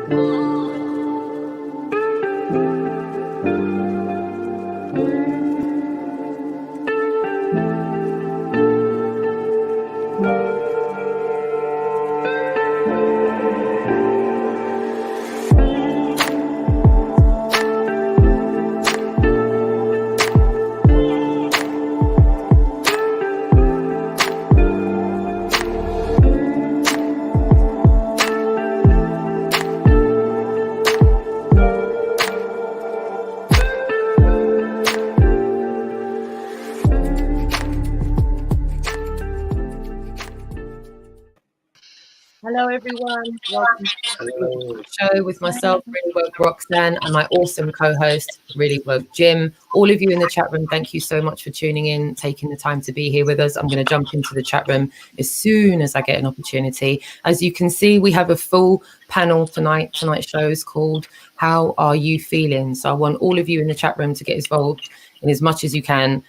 Hello everyone, welcome to the show with myself, Really Woke Roxanne, and my awesome co-host, Really Woke Jim. All of you in the chat room, thank you so much for tuning in, taking the time to be here with us. I'm going to jump into the chat room as soon as I get an opportunity. As you can see, we have a full panel tonight. Tonight's show is called How Are You Feeling? So I want all of you in the chat room to get involved in as much as you can.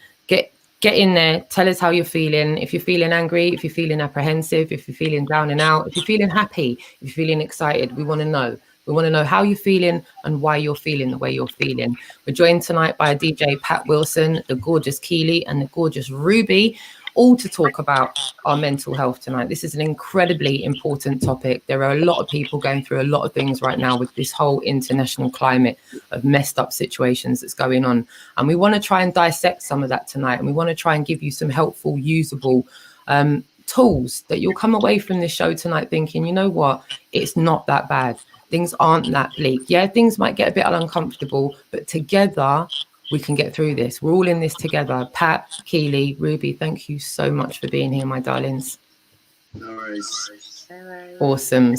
Get in there, tell us how you're feeling. If you're feeling angry, if you're feeling apprehensive, if you're feeling down and out, if you're feeling happy, if you're feeling excited, we want to know. We want to know how you're feeling and why you're feeling the way you're feeling. We're joined tonight by DJ Pat Wilson, the gorgeous Keely, and the gorgeous Ruby, all to talk about our mental health tonight. This is an incredibly important topic. There are a lot of people going through a lot of things right now with this whole international climate of messed up situations that's going on. And we want to try and dissect some of that tonight. And we want to try and give you some helpful, usable tools that you'll come away from this show tonight thinking, you know what, it's not that bad. Things aren't that bleak. Yeah, things might get a bit uncomfortable, but together we can get through this. We're all in this together. Pat, Keely, Ruby, thank you so much for being here, my darlings. No worries. Awesome.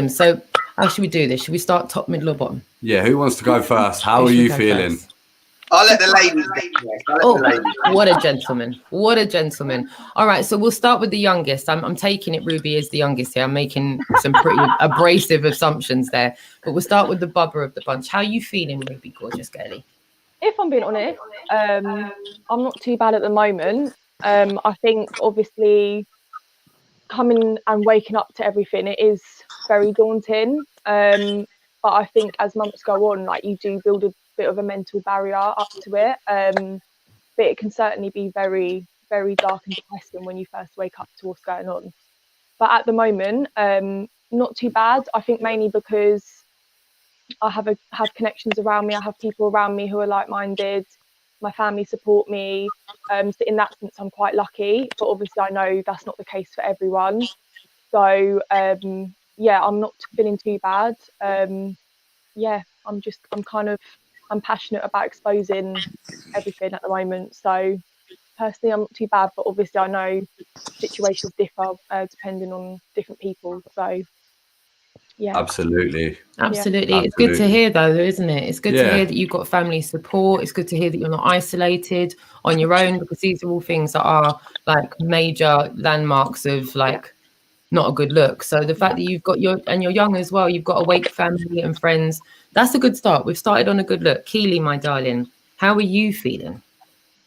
So how should we do this? Should we start top, middle, or bottom? Yeah, who wants to go first? How are you feeling? First? I'll let the ladies go first. What a gentleman. All right, so we'll start with the youngest. I'm taking it Ruby is the youngest here. I'm making some pretty abrasive assumptions there. But we'll start with the bubber of the bunch. How are you feeling, Ruby, gorgeous girlie? If I'm being honest, I'm not too bad at the moment. I think obviously coming and waking up to everything, it is very daunting. But I think as months go on, like you do build a bit of a mental barrier up to it. But it can certainly be very, very dark and depressing when you first wake up to what's going on. But at the moment, not too bad. I think mainly because I have connections around me. I have people around me who are like-minded. My family support me. So in that sense, I'm quite lucky. But obviously, I know that's not the case for everyone. So yeah, I'm not feeling too bad. Yeah, I'm passionate about exposing everything at the moment. So personally, I'm not too bad. But obviously, I know situations differ depending on different people. So. Yeah. Absolutely. It's good to hear though, isn't it? It's good to hear that you've got family support. It's good to hear that you're not isolated on your own, because these are all things that are like major landmarks of like not a good look. So the fact that you've got you're young as well, you've got awake family and friends, that's a good start. We've started on a good look. Keely, my darling, how are you feeling?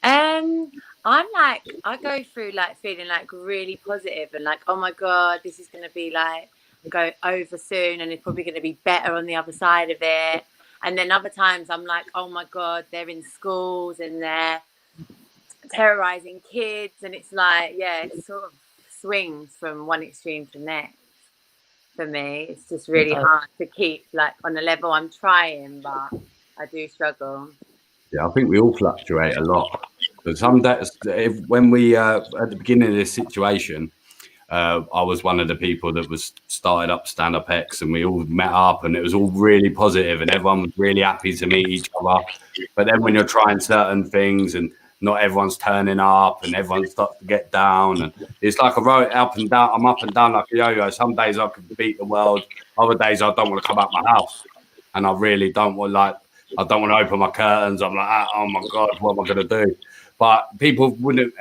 I'm like, I go through like feeling like really positive and like, oh my God, this is going to be like, go over soon and it's probably going to be better on the other side of it. And then other times I'm like, oh my God, they're in schools and they're terrorizing kids. And it's like, yeah, it sort of swings from one extreme to the next. For me, it's just really hard to keep like on a level. I'm trying, but I do struggle. Yeah, I think we all fluctuate a lot. But some days, when we at the beginning of this situation, I was one of the people that was started up Stand Up X, and we all met up, and it was all really positive, and everyone was really happy to meet each other. But then when you're trying certain things, and not everyone's turning up, and everyone starts to get down, and it's like a road up and down. I'm up and down like a yo-yo. Some days I could beat the world. Other days I don't want to come out my house, and I really don't want I don't want to open my curtains. I'm like, oh my God, what am I going to do? But people wouldn't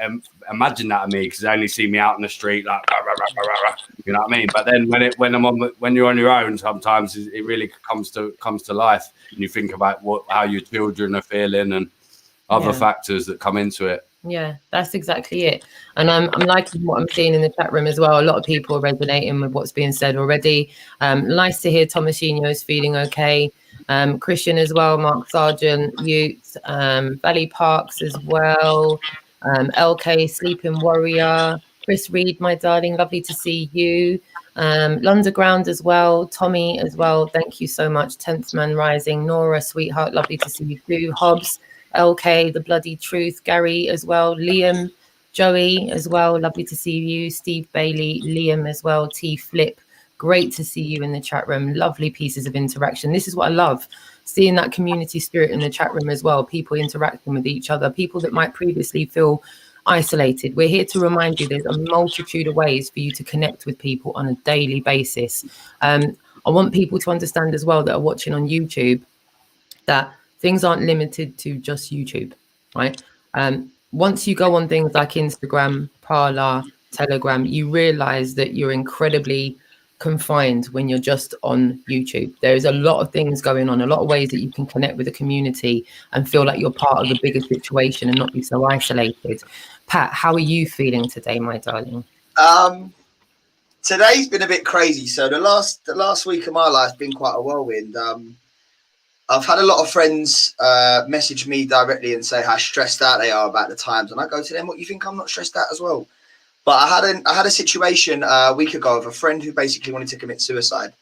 imagine that of me because they only see me out in the street like, rah, rah, rah, rah, rah, you know what I mean? But then when you're on your own, sometimes it really comes to life, and you think about how your children are feeling and other factors that come into it. Yeah, that's exactly it. And I'm liking what I'm seeing in the chat room as well. A lot of people are resonating with what's being said already. Nice to hear Tomasino's feeling okay. Christian as well, Mark Sargent, Utes, Valley Parks as well. LK, Sleeping Warrior, Chris Reed, my darling, lovely to see you. Lunderground as well, Tommy as well, thank you so much. 10th Man Rising, Nora, sweetheart, lovely to see you too. Hobbs, LK, The Bloody Truth, Gary as well, Liam, Joey as well, lovely to see you. Steve Bailey, Liam as well, T Flip, great to see you in the chat room. Lovely pieces of interaction. This is what I love, seeing that community spirit in the chat room as well, people interacting with each other, people that might previously feel isolated. We're here to remind you there's a multitude of ways for you to connect with people on a daily basis. I want people to understand as well that are watching on YouTube that things aren't limited to just YouTube, right? Once you go on things like Instagram, Parler, Telegram, you realize that you're incredibly confined when you're just on YouTube. There's a lot of things going on, a lot of ways that you can connect with the community and feel like you're part of the bigger situation and not be so isolated. Pat, how are you feeling today, my darling? Today's been a bit crazy. So the last week of my life has been quite a whirlwind. I've had a lot of friends message me directly and say how stressed out they are about the times, and I go to them, "What, you think I'm not stressed out as well?" But I had a situation a week ago of a friend who basically wanted to commit suicide,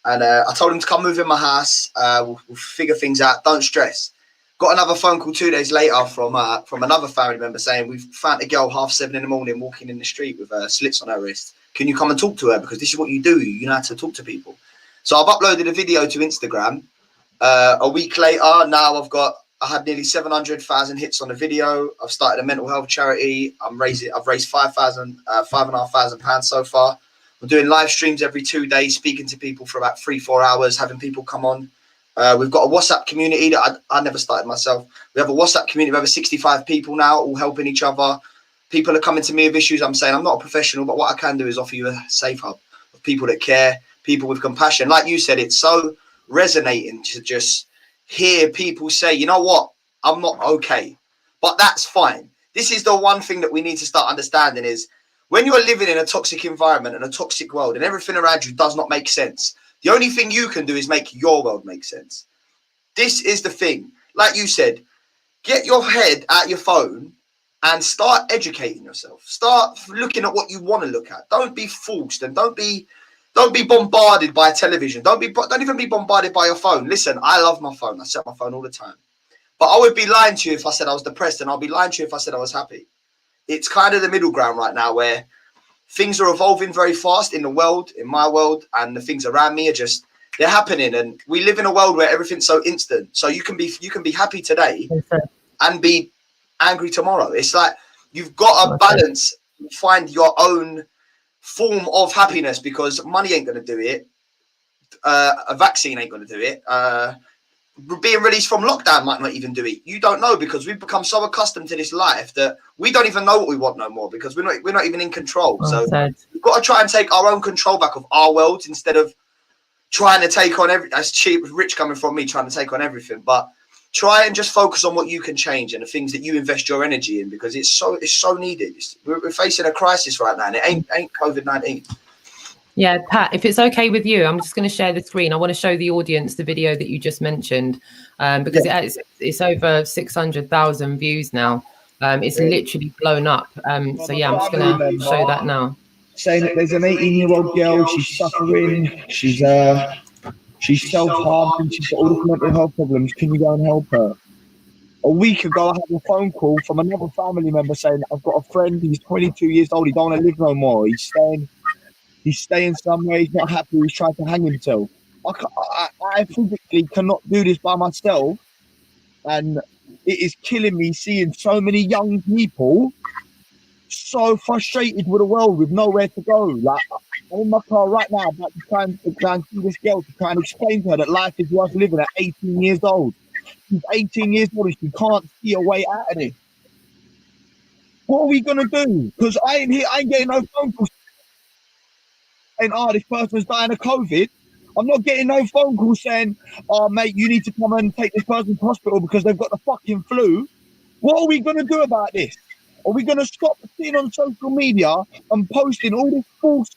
and I told him to come move in my house. We'll figure things out. Don't stress. Got another phone call 2 days later from another family member saying we've found a girl 7:30 in the morning walking in the street with slits on her wrist. Can you come and talk to her, because this is what you do. You know how to talk to people. So I've uploaded a video to Instagram. A week later, now I had nearly 700,000 hits on the video. I've started a mental health charity. I've raised £5,500 so far. I'm doing live streams every 2 days, speaking to people for about 3-4 hours, having people come on. We've got a WhatsApp community that I never started myself. We have a WhatsApp community of over 65 people now, all helping each other. People are coming to me with issues. I'm saying I'm not a professional, but what I can do is offer you a safe hub of people that care, people with compassion. Like you said, it's so resonating to just hear people say, you know what, I'm not okay, but that's fine. This is the one thing that we need to start understanding is when you're living in a toxic environment and a toxic world and everything around you does not make sense, the only thing you can do is make your world make sense. This is the thing. Like you said, get your head out your phone and start educating yourself. Start looking at what you want to look at. Don't be forced, and don't be bombarded by television. Don't even be bombarded by your phone. Listen, I love my phone. I set my phone all the time. But I would be lying to you if I said I was depressed, and I'll be lying to you if I said I was happy. It's kind of the middle ground right now where things are evolving very fast in the world, in my world, and the things around me are they're happening. And we live in a world where everything's so instant. So you can be happy today and be angry tomorrow. It's like you've got to balance, find your own form of happiness, because money ain't going to do it. A vaccine ain't going to do it. Being released from lockdown might not even do it. You don't know, because we've become so accustomed to this life that we don't even know what we want no more, because we're not even in control. So we've got to try and take our own control back of our world, instead of trying to take on that's cheap, rich coming from me, trying to take on everything. But try and just focus on what you can change and the things that you invest your energy in, because it's so needed. We're facing a crisis right now, and it ain't COVID-19. Yeah, Pat, if it's okay with you, I'm just going to share the screen. I want to show the audience the video that you just mentioned, because it's over 600,000 views now. It's literally blown up. So yeah, I'm just going to show that now. Saying that there's an 18-year-old girl, she's suffering, she's self-harmed, and she's got all these mental health problems. Can you go and help her? A week ago, I had a phone call from another family member saying, I've got a friend, he's 22 years old, he don't want to live no more. He's staying somewhere, he's not happy, he's trying to hang himself. I physically cannot do this by myself, and it is killing me seeing so many young people so frustrated with the world, with nowhere to go. Like, I'm in my car right now about to try and see this girl, to try and explain to her that life is worth living at 18 years old. She's 18 years old and she can't see a way out of this. What are we gonna do? Because I ain't getting no phone calls saying, oh, this person's dying of COVID. I'm not getting no phone calls saying, oh, mate, you need to come and take this person to hospital because they've got the fucking flu. What are we gonna do about this? Are we going to stop sitting on social media and posting all this false,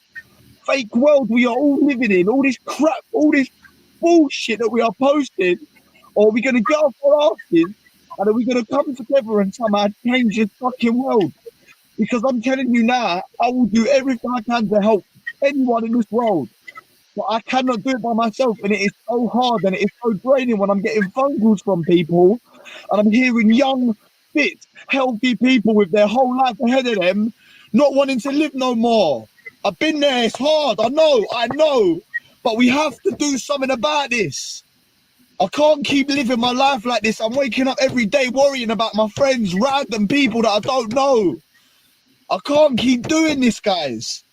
fake world we are all living in, all this crap, all this bullshit that we are posting? Or are we going to get off our asses and are we going to come together and somehow change this fucking world? Because I'm telling you now, I will do everything I can to help anyone in this world. But I cannot do it by myself, and it is so hard and it is so draining when I'm getting phone calls from people and I'm hearing young, fit, healthy people with their whole life ahead of them not wanting to live no more. I've been there, it's hard, I know, but we have to do something about this. I can't keep living my life like this. I'm waking up every day worrying about my friends, random people that I don't know. I can't keep doing this, guys.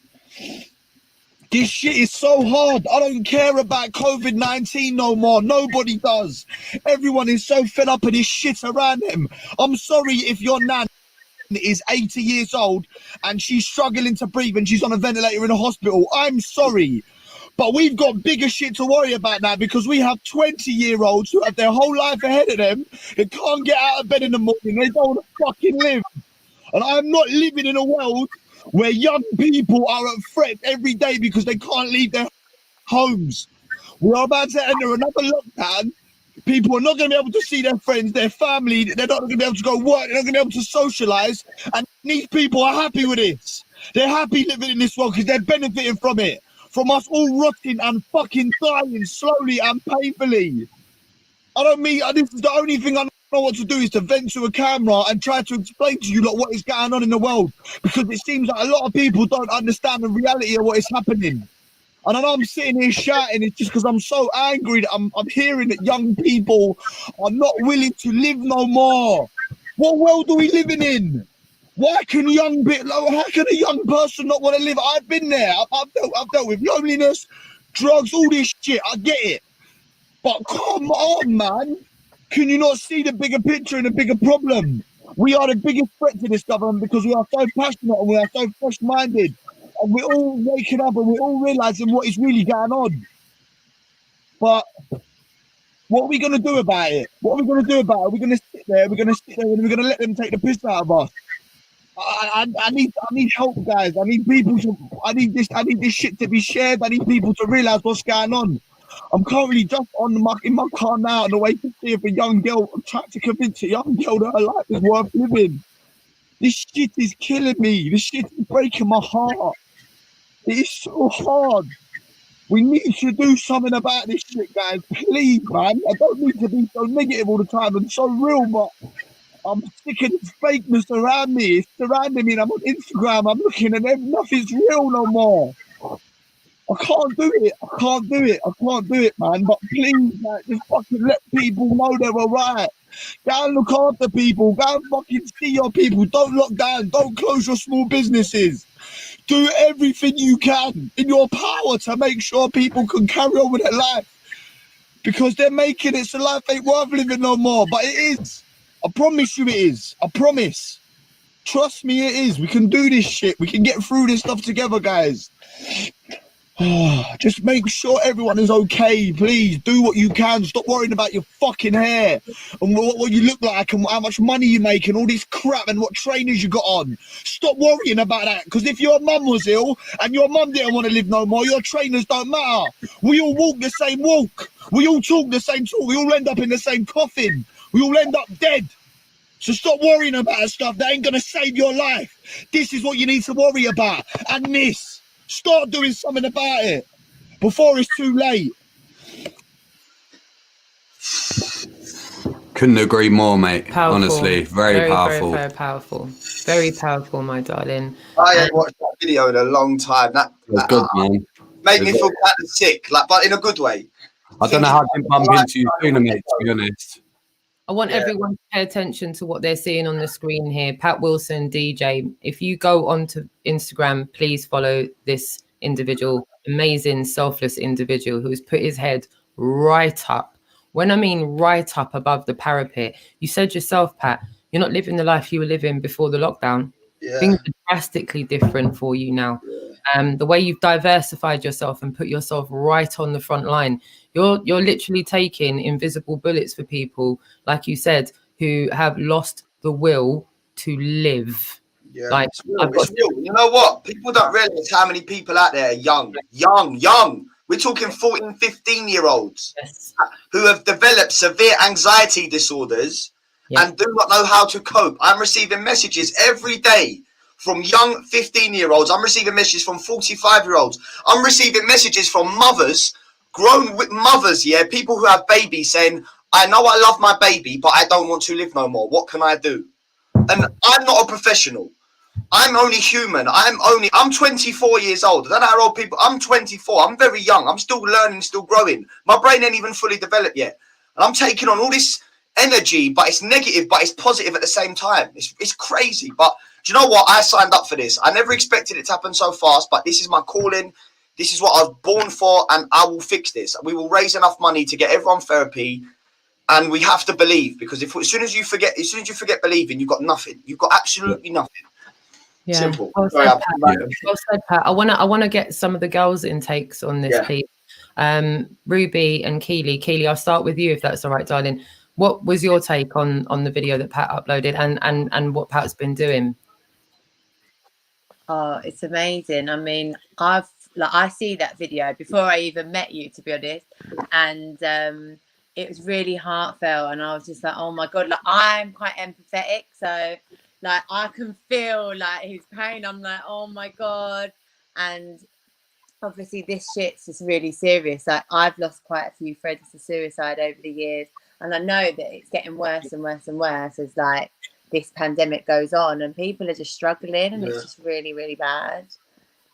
This shit is so hard. I don't care about COVID-19 no more. Nobody does. Everyone is so fed up of this shit around them. I'm sorry if your nan is 80 years old and she's struggling to breathe and she's on a ventilator in a hospital. I'm sorry. But we've got bigger shit to worry about now because we have 20-year-olds who have their whole life ahead of them. They can't get out of bed in the morning. They don't want to fucking live. And I'm not living in a world where young people are at threat every day because they can't leave their homes. We are about to enter another lockdown. People are not going to be able to see their friends, their family. They're not going to be able to go work. They're not going to be able to socialise. And these people are happy with this. They're happy living in this world because they're benefiting from it. From us all rotting and fucking dying slowly and painfully. This is the only thing I know what to do is to vent to a camera and try to explain to you lot what is going on in the world, because it seems like a lot of people don't understand the reality of what is happening. And I know I'm sitting here shouting, it's just because I'm so angry that I'm hearing that young people are not willing to live no more. What world are we living in? Why can how can a young person not want to live? I've been there. I've dealt with loneliness, drugs, all this shit. I get it. But come on, man. Can you not see the bigger picture and the bigger problem? We are the biggest threat to this government because we are so passionate and we are so fresh-minded. And we're all waking up and we're all realising what is really going on. But what are we going to do about it? What are we going to do about it? We're going to sit there and we're going to let them take the piss out of us. I need help, guys. I need this shit to be shared. I need people to realise what's going on. I'm currently just in my car now on the way to see if a young girl, I'm trying to convince a young girl that her life is worth living. This shit is killing me. This shit is breaking my heart. It is so hard. We need to do something about this shit, guys. Please, man. I don't need to be so negative all the time and so real, but I'm sick of this fakeness around me. It's surrounding me and I'm on Instagram. I'm looking and nothing's real no more. I can't do it, man. But please, man, just fucking let people know they're alright. Go and look after people. Go and fucking see your people. Don't lock down. Don't close your small businesses. Do everything you can in your power to make sure people can carry on with their life. Because they're making it so life ain't worth living no more. But it is. I promise you it is. I promise. Trust me, it is. We can do this shit. We can get through this stuff together, guys. Just make sure everyone is okay, please. Do what you can. Stop worrying about your fucking hair and what you look like and how much money you make and all this crap and what trainers you got on. Stop worrying about that, because if your mum was ill and your mum didn't want to live no more, your trainers don't matter. We all walk the same walk. We all talk the same talk. We all end up in the same coffin. We all end up dead. So stop worrying about stuff that ain't going to save your life. This is what you need to worry about. And this. Start doing something about it before it's too late. Couldn't agree more, mate. Powerful. Honestly, very powerful. Very powerful. Very powerful, my darling. I ain't watched that video in a long time. That good, man. Made me feel kind of sick, but in a good way. I don't know how to bump into you sooner, mate, to be honest. I want everyone to pay attention to what they're seeing on the screen here. Pat Wilson, DJ. If you go onto Instagram, please follow this individual, amazing, selfless individual who has put his head right up. When I mean right up above the parapet, you said yourself, Pat, you're not living the life you were living before the lockdown. Yeah. Things are drastically different for you now. The way you've diversified yourself and put yourself right on the front line, you're literally taking invisible bullets for people, like you said, who have lost the will to live. Yeah, Like, it's real. I've got It's real. You know what? People don't realize how many people out there are young. We're talking 14, 15-year-olds yes, who have developed severe anxiety disorders yeah, and do not know how to cope. I'm receiving messages every day from young 15-year-olds. I'm receiving messages from 45-year-olds. I'm receiving messages from mothers, grown mothers, yeah, people who have babies saying, I know I love my baby, but I don't want to live no more. What can I do? And I'm not a professional. I'm only human. I'm 24 years old. I don't know how old people. I'm 24. I'm very young. I'm still learning, still growing. My brain ain't even fully developed yet. And I'm taking on all this energy, but it's negative, but it's positive at the same time. It's crazy. But do you know what? I signed up for this. I never expected it to happen so fast, but this is my calling. This is what I was born for, and I will fix this. We will raise enough money to get everyone therapy. And we have to believe, because as soon as you forget believing, you've got nothing. You've got absolutely nothing. yeah. Simple. Well Sorry, said, I'm Pat. Well said, Pat. I wanna get some of the girls' intakes on this, Yeah. please. Ruby and Keely, I'll start with you if that's all right, darling. What was your take on the video that Pat uploaded and what Pat's been doing? Oh, it's amazing. I mean, I see that video before I even met you, to be honest, and it was really heartfelt, and I was just like, oh my god, like I'm quite empathetic, so like I can feel like his pain. I'm like, oh my god, and obviously this shit's just really serious. Like I've lost quite a few friends to suicide over the years, and I know that it's getting worse and worse and worse as like this pandemic goes on, and people are just struggling, and it's just really, really bad.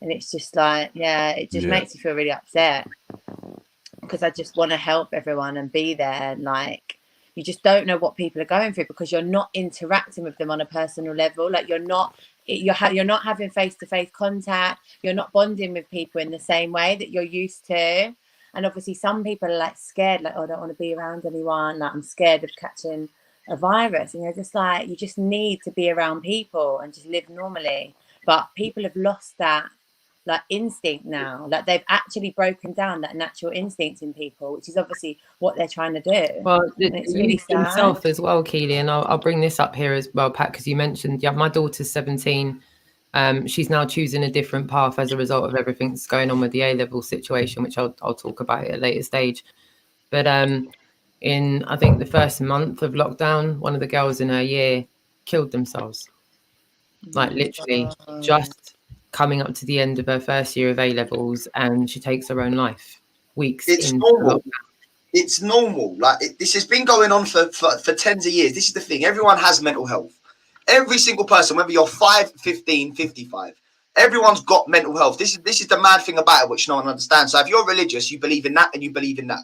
And it's just like, yeah, it just makes me feel really upset because I just want to help everyone and be there. And like, you just don't know what people are going through because you're not interacting with them on a personal level. Like you're not having face-to-face contact. You're not bonding with people in the same way that you're used to. And obviously some people are like scared, like, oh, I don't want to be around anyone. Like I'm scared of catching a virus. And you're just like, you just need to be around people and just live normally. But people have lost that like instinct now. Like they've actually broken down that natural instinct in people, which is obviously what they're trying to do. Well, and it's really sad. himself as well, Keely, and I'll bring this up here as well, Pat, because you mentioned, yeah, my daughter's 17. She's now choosing a different path as a result of everything that's going on with the A-level situation, which I'll talk about at a later stage. But in, I think, the first month of lockdown, one of the girls in her year killed themselves. Like literally just coming up to the end of her first year of A-levels, and she takes her own life weeks It's into normal. lockdown. It's normal. Like this has been going on for tens of years. This is the thing. Everyone has mental health. Every single person, whether you're 5, 15, 55, everyone's got mental health. This is the mad thing about it, which no one understands. So if you're religious, you believe in that and you believe in that.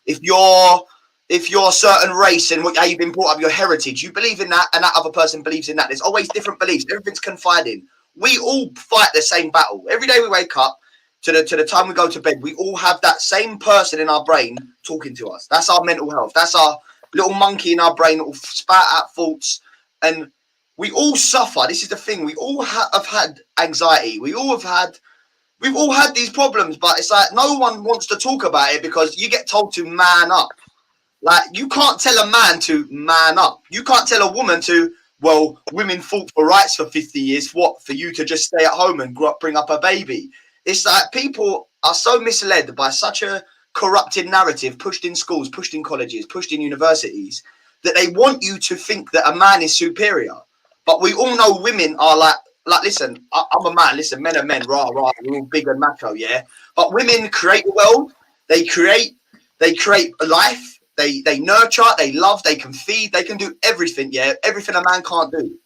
If you're a certain race and how you've been brought up, your heritage, you believe in that and that other person believes in that. There's always different beliefs. Everything's confiding. We all fight the same battle. Every day we wake up to the time we go to bed, we all have that same person in our brain talking to us. That's our mental health. That's our little monkey in our brain that will spat out thoughts. And we all suffer. This is the thing. We all have had anxiety. We've all had these problems, but it's like no one wants to talk about it because you get told to man up. Like you can't tell a man to man up. You can't tell a woman to, well, women fought for rights for 50 years. What, for you to just stay at home and bring up a baby? It's like people are so misled by such a corrupted narrative pushed in schools, pushed in colleges, pushed in universities, that they want you to think that a man is superior. But we all know women are like listen, I'm a man. Listen, men are men. Rah, rah. We're all big and macho, yeah? But women create the world. They create a life. They nurture, they love, they can feed, they can do everything, yeah? Everything a man can't do.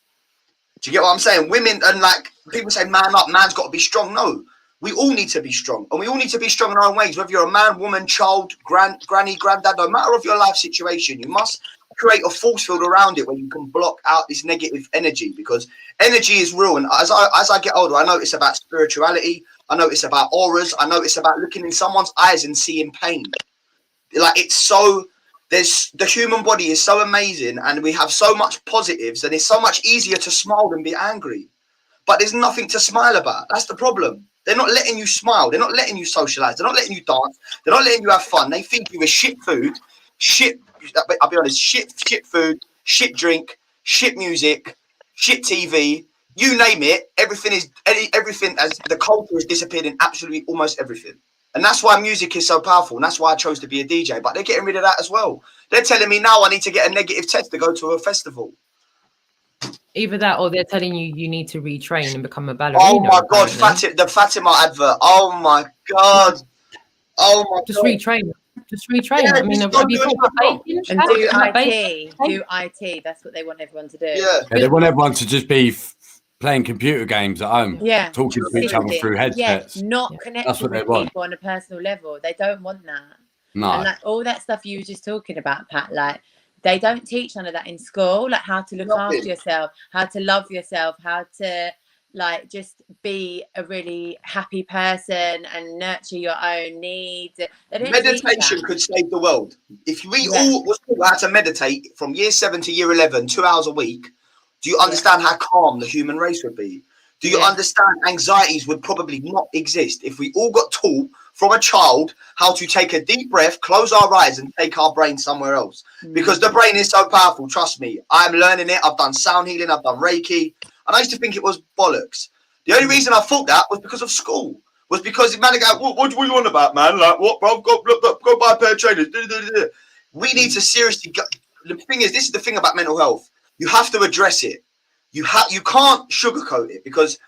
Do you get what I'm saying? Women, and like people say, man up, man's got to be strong. No. We all need to be strong, and we all need to be strong in our own ways. Whether you're a man, woman, child, granny, granddad, no matter of your life situation, you must create a force field around it where you can block out this negative energy, because energy is real. And as I get older, I notice about spirituality. I notice about auras. I notice about looking in someone's eyes and seeing pain. Like it's so. The human body is so amazing, and we have so much positives, and it's so much easier to smile than be angry. But there's nothing to smile about. That's the problem. They're not letting you smile. They're not letting you socialize. They're not letting you dance. They're not letting you have fun. They feed you with shit food, I'll be honest, shit food, shit drink, shit music, shit TV. you name it, everything as the culture has disappeared in absolutely almost everything. And that's why music is so powerful. And that's why I chose to be a DJ. But they're getting rid of that as well. They're telling me now I need to get a negative test to go to a festival. Either that, or they're telling you need to retrain and become a ballerina. Oh my God, the Fatima advert. Oh my God. Oh my Just God. retrain. Just retrain. Yeah, I mean, just have you don't thought do about it. And do IT. Do IT. That's what they want everyone to do. Yeah. They want everyone to just be playing computer games at home. Yeah. Talking to each other through headsets. Yeah, not connecting with people on a personal level. They don't want that. No. And like all that stuff you were just talking about, Pat, like they don't teach none of that in school, like how to look after yourself, how to love yourself, how to like just be a really happy person and nurture your own needs. Meditation could save the world. If we all was taught how to meditate from year 7 to year 11, 2 hours a week, do you understand how calm the human race would be? Do you understand anxieties would probably not exist if we all got taught from a child how to take a deep breath, close our eyes and take our brain somewhere else? Because the brain is so powerful, trust me. I'm learning it. I've done sound healing. I've done Reiki. And I used to think it was bollocks. The only reason I thought that was because of school. Was because man, what you on about, man? Like, what, bro? Go buy a pair of trainers. We need to seriously go. The thing is, this is the thing about mental health. You have to address it. You can't sugarcoat it, because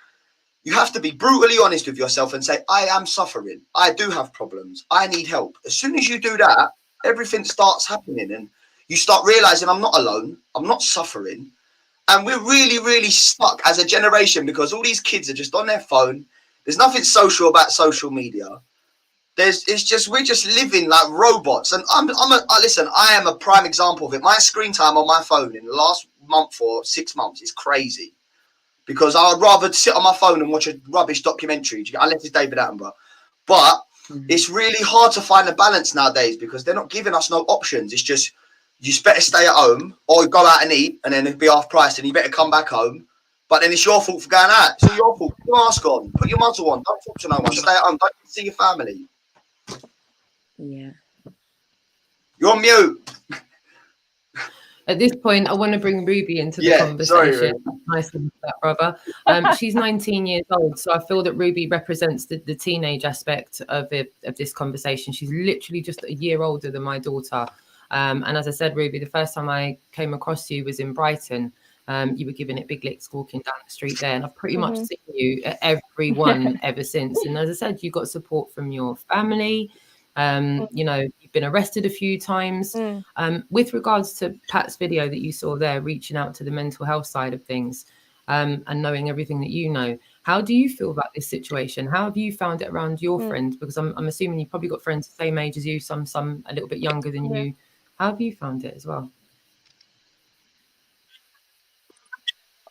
you have to be brutally honest with yourself and say, I am suffering. I do have problems. I need help. As soon as you do that, everything starts happening and you start realizing I'm not alone. I'm not suffering. And we're really, really stuck as a generation because all these kids are just on their phone. There's nothing social about social media. We're just living like robots. And listen, I am a prime example of it. My screen time on my phone in the last month or 6 months is crazy, because I would rather sit on my phone and watch a rubbish documentary, unless it's David Attenborough. But it's really hard to find a balance nowadays because they're not giving us no options. It's just, you better stay at home or go out and eat, and then it'll be half price, and you better come back home. But then it's your fault for going out. It's all your fault. Put your mask on. Put your muzzle on. Don't talk to no one. Stay at home. Don't see your family. Yeah. You're on mute. At this point, I want to bring Ruby into the conversation. Nice of that, brother. She's 19 years old, so I feel that Ruby represents the teenage aspect of this conversation. She's literally just a year older than my daughter. And as I said, Ruby, the first time I came across you was in Brighton. You were giving it big licks walking down the street there, and I've pretty much seen you at every one ever since. And as I said, you got support from your family. You know, you've been arrested a few times. With regards to Pat's video that you saw there, reaching out to the mental health side of things, and knowing everything that you know, how do you feel about this situation? How have you found it around your friends? Because I'm assuming you've probably got friends the same age as you, some a little bit younger than you. How have you found it as well?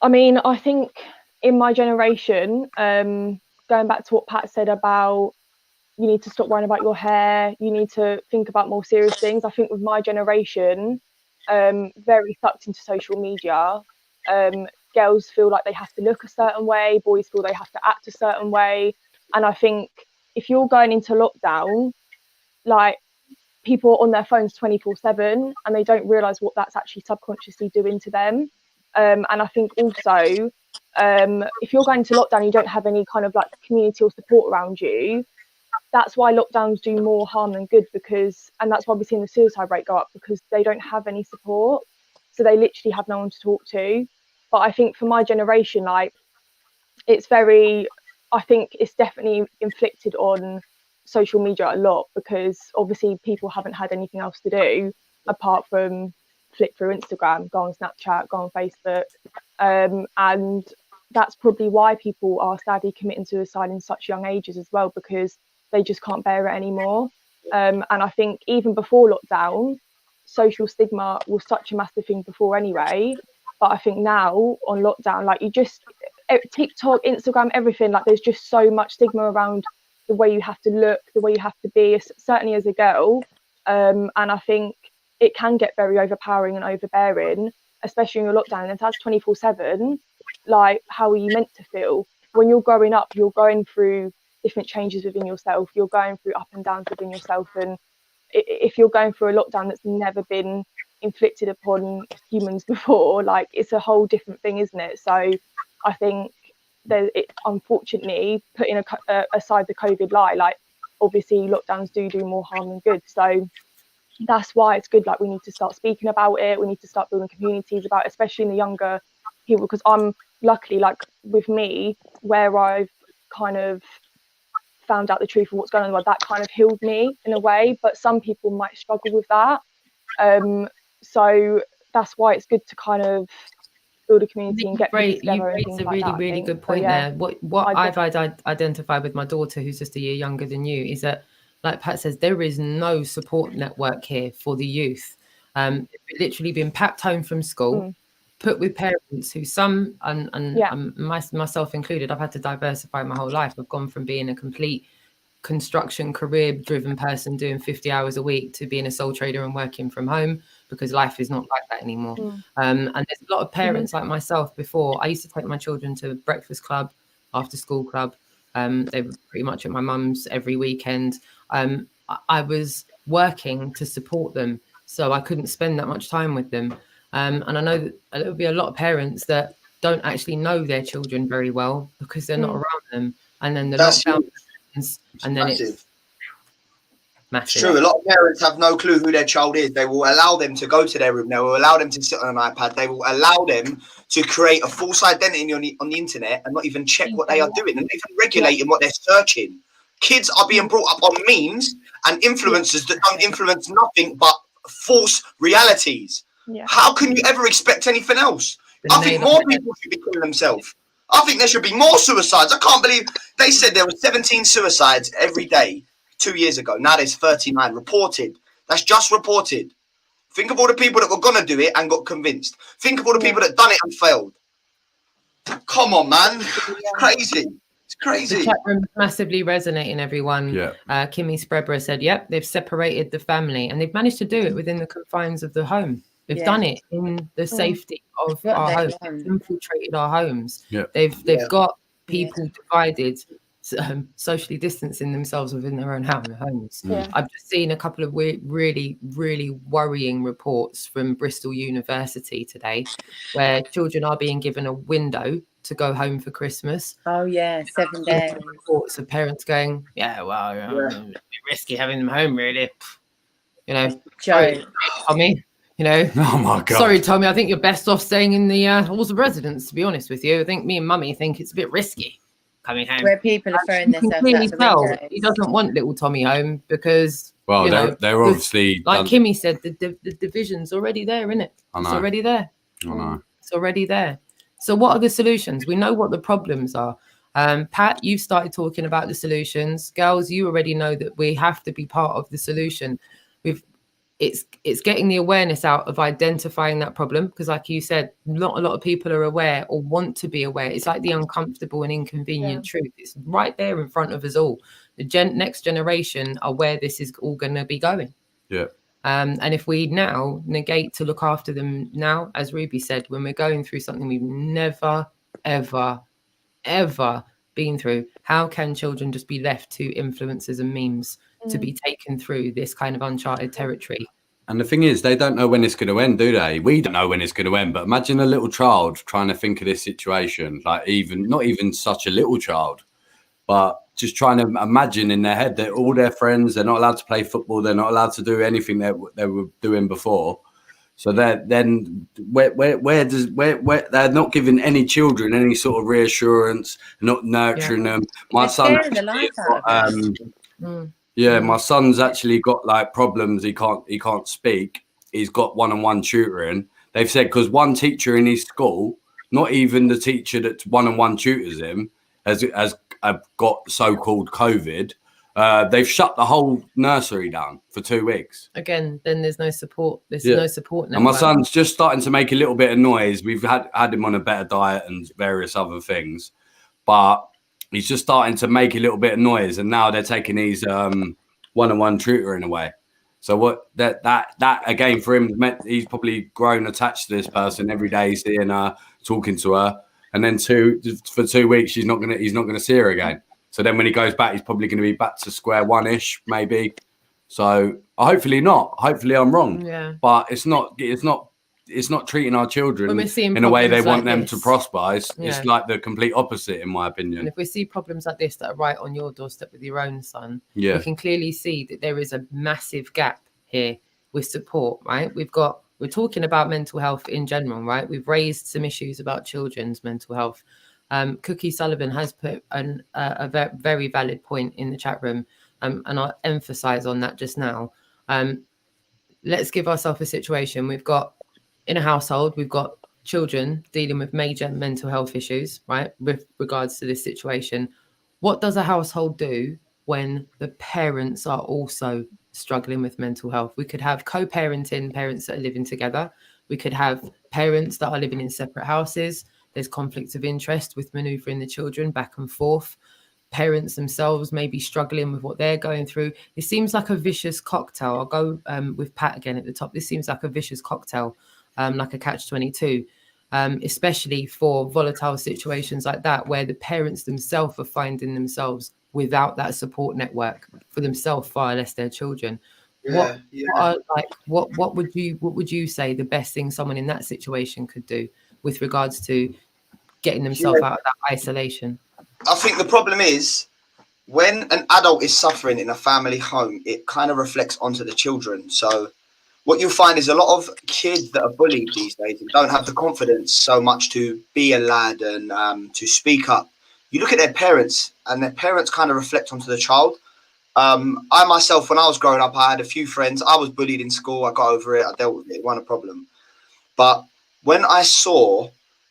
I mean, I think in my generation, going back to what Pat said about you need to stop worrying about your hair, you need to think about more serious things. I think with my generation, very sucked into social media, girls feel like they have to look a certain way, boys feel they have to act a certain way. And I think if you're going into lockdown, like, people are on their phones 24/7 and they don't realize what that's actually subconsciously doing to them. And I think also, if you're going to lockdown, you don't have any kind of like community or support around you. That's why lockdowns do more harm than good, and that's why we're seeing the suicide rate go up, because they don't have any support. So they literally have no one to talk to. But I think for my generation, like, I think it's definitely inflicted on social media a lot, because obviously people haven't had anything else to do apart from flick through Instagram, go on Snapchat, go on Facebook. And that's probably why people are sadly committing suicide in such young ages as well, because they just can't bear it anymore. And I think even before lockdown, social stigma was such a massive thing before anyway. But I think now on lockdown, like, TikTok, Instagram, everything, like, there's just so much stigma around the way you have to look, the way you have to be, certainly as a girl. And I think it can get very overpowering and overbearing, especially in your lockdown. And if that's 24/7, like, how are you meant to feel? When you're growing up, you're going through different changes within yourself. You're going through up and downs within yourself. And if you're going through a lockdown that's never been inflicted upon humans before, like, it's a whole different thing, isn't it? So I think unfortunately, putting aside the COVID lie, like obviously lockdowns do more harm than good. So that's why it's good. Like we need to start speaking about it. We need to start building communities about it, especially in the younger people. Because I'm luckily, like with me, where I've kind of found out the truth of what's going on in the world, that kind of healed me in a way. But some people might struggle with that. So that's why it's good to kind of build a community and get people together and things like that. It's a really good point there. What I've identified with my daughter, who's just a year younger than you, is that, like Pat says, there is no support network here for the youth. Literally been packed home from school, put with parents who myself included, I've had to diversify my whole life. I've gone from being a complete construction career driven person doing 50 hours a week to being a sole trader and working from home, because life is not like that anymore. And there's a lot of parents like myself. Before, I used to take my children to breakfast club, after school club. They were pretty much at my mum's every weekend. I was working to support them, so I couldn't spend that much time with them. And I know that there will be a lot of parents that don't actually know their children very well because they're not around them. And then the lockdown happens, and then it's massive. It's true. A lot of parents have no clue who their child is. They will allow them to go to their room. They will allow them to sit on an iPad. They will allow them to create a false identity on the internet and not even check what they are doing and not even regulating what they're searching. Kids are being brought up on memes and influencers that don't influence nothing but false realities. How can you ever expect anything else? I think more people should be killing themselves. I think there should be more suicides. I can't believe they said there were 17 suicides every day 2 years ago. Now there's 39 reported. That's just reported. Think of all the people that were going to do it and got convinced. Think of all the people that done it and failed. Come on, man. It's crazy. It's crazy. The chat room massively resonating, everyone. Kimmy Sprebra said, yep, they've separated the family and they've managed to do it within the confines of the home. They've done it in the safety of our homes. They've infiltrated our homes. They've got people divided, socially distancing themselves within their own homes. I've just seen a couple of really, really worrying reports from Bristol University today, where children are being given a window to go home for Christmas. 7 days. Reports of parents going, it's a bit risky having them home, really. You know, sorry, Tommy. You know, oh my God. Sorry, Tommy. I think you're best off staying in the halls of residence. To be honest with you, I think me and Mummy think it's a bit risky coming home. Where people are throwing themselves out the window. He doesn't want little Tommy home because they're obviously like Kimmy said, the division's already there, isn't it? It's already there. I know. It's already there. So what are the solutions? We know what the problems are. Pat, you've started talking about the solutions. Girls, you already know that we have to be part of the solution. It's getting the awareness out of identifying that problem, because like you said, not a lot of people are aware or want to be aware. It's like the uncomfortable and inconvenient truth. It's right there in front of us all. The next generation are where this is all going to be going. And if we now negate to look after them now, as Ruby said, when we're going through something we've never, ever, ever been through, how can children just be left to influencers and memes to be taken through this kind of uncharted territory? And the thing is, they don't know when it's going to end, do they? We don't know when it's going to end. But imagine a little child trying to think of this situation, like not even such a little child, but just trying to imagine in their head that all their friends, they're not allowed to play football, they're not allowed to do anything that they were doing before. So where they're not giving any children any sort of reassurance, not nurturing them. My son. My son's actually got like problems. He can't speak. He's got one-on-one tutoring. They've said because one teacher in his school, not even the teacher that one-on-one tutors him, has got so-called COVID. They've shut the whole nursery down for 2 weeks. Again, then there's no support. There's no support now. And my son's just starting to make a little bit of noise. We've had him on a better diet and various other things, but he's just starting to make a little bit of noise, and now they're taking his one-on-one tutoring away. So what that again for him meant he's probably grown attached to this person every day, seeing her, talking to her, and then for 2 weeks he's not gonna see her again. So then when he goes back, he's probably going to be back to square one-ish, maybe. So hopefully not. Hopefully I'm wrong. Yeah. But it's not it's not treating our children When we're seeing in a way they problems want like them this, to prosper. It's Yeah. like the complete opposite, in my opinion. And if we see problems like this that are right on your doorstep with your own son, Yeah. we can clearly see that there is a massive gap here with support, right? We're talking about mental health in general, right? We've raised some issues about children's mental health. Cookie Sullivan has put a very valid point in the chat room, and I'll emphasize on that just now. Let's give ourselves a situation. We've got, in a household, we've got children dealing with major mental health issues, right, with regards to this situation. What does a household do when the parents are also struggling with mental health? We could have co-parenting parents that are living together. We could have parents that are living in separate houses. There's conflicts of interest with maneuvering the children back and forth. Parents themselves may be struggling with what they're going through. It seems like a vicious cocktail. I'll go with Pat again at the top. This seems like a vicious cocktail, like a catch-22, especially for volatile situations like that, where the parents themselves are finding themselves without that support network for themselves, far less their children. What would you say the best thing someone in that situation could do with regards to getting themselves out of that isolation? I think the problem is when an adult is suffering in a family home, it kind of reflects onto the children. So what you'll find is a lot of kids that are bullied these days and don't have the confidence so much to be a lad and to speak up. You look at their parents, and their parents kind of reflect onto the child. I myself, when I was growing up, I had a few friends. I was bullied in school. I got over it. I dealt with it. It wasn't a problem. But when I saw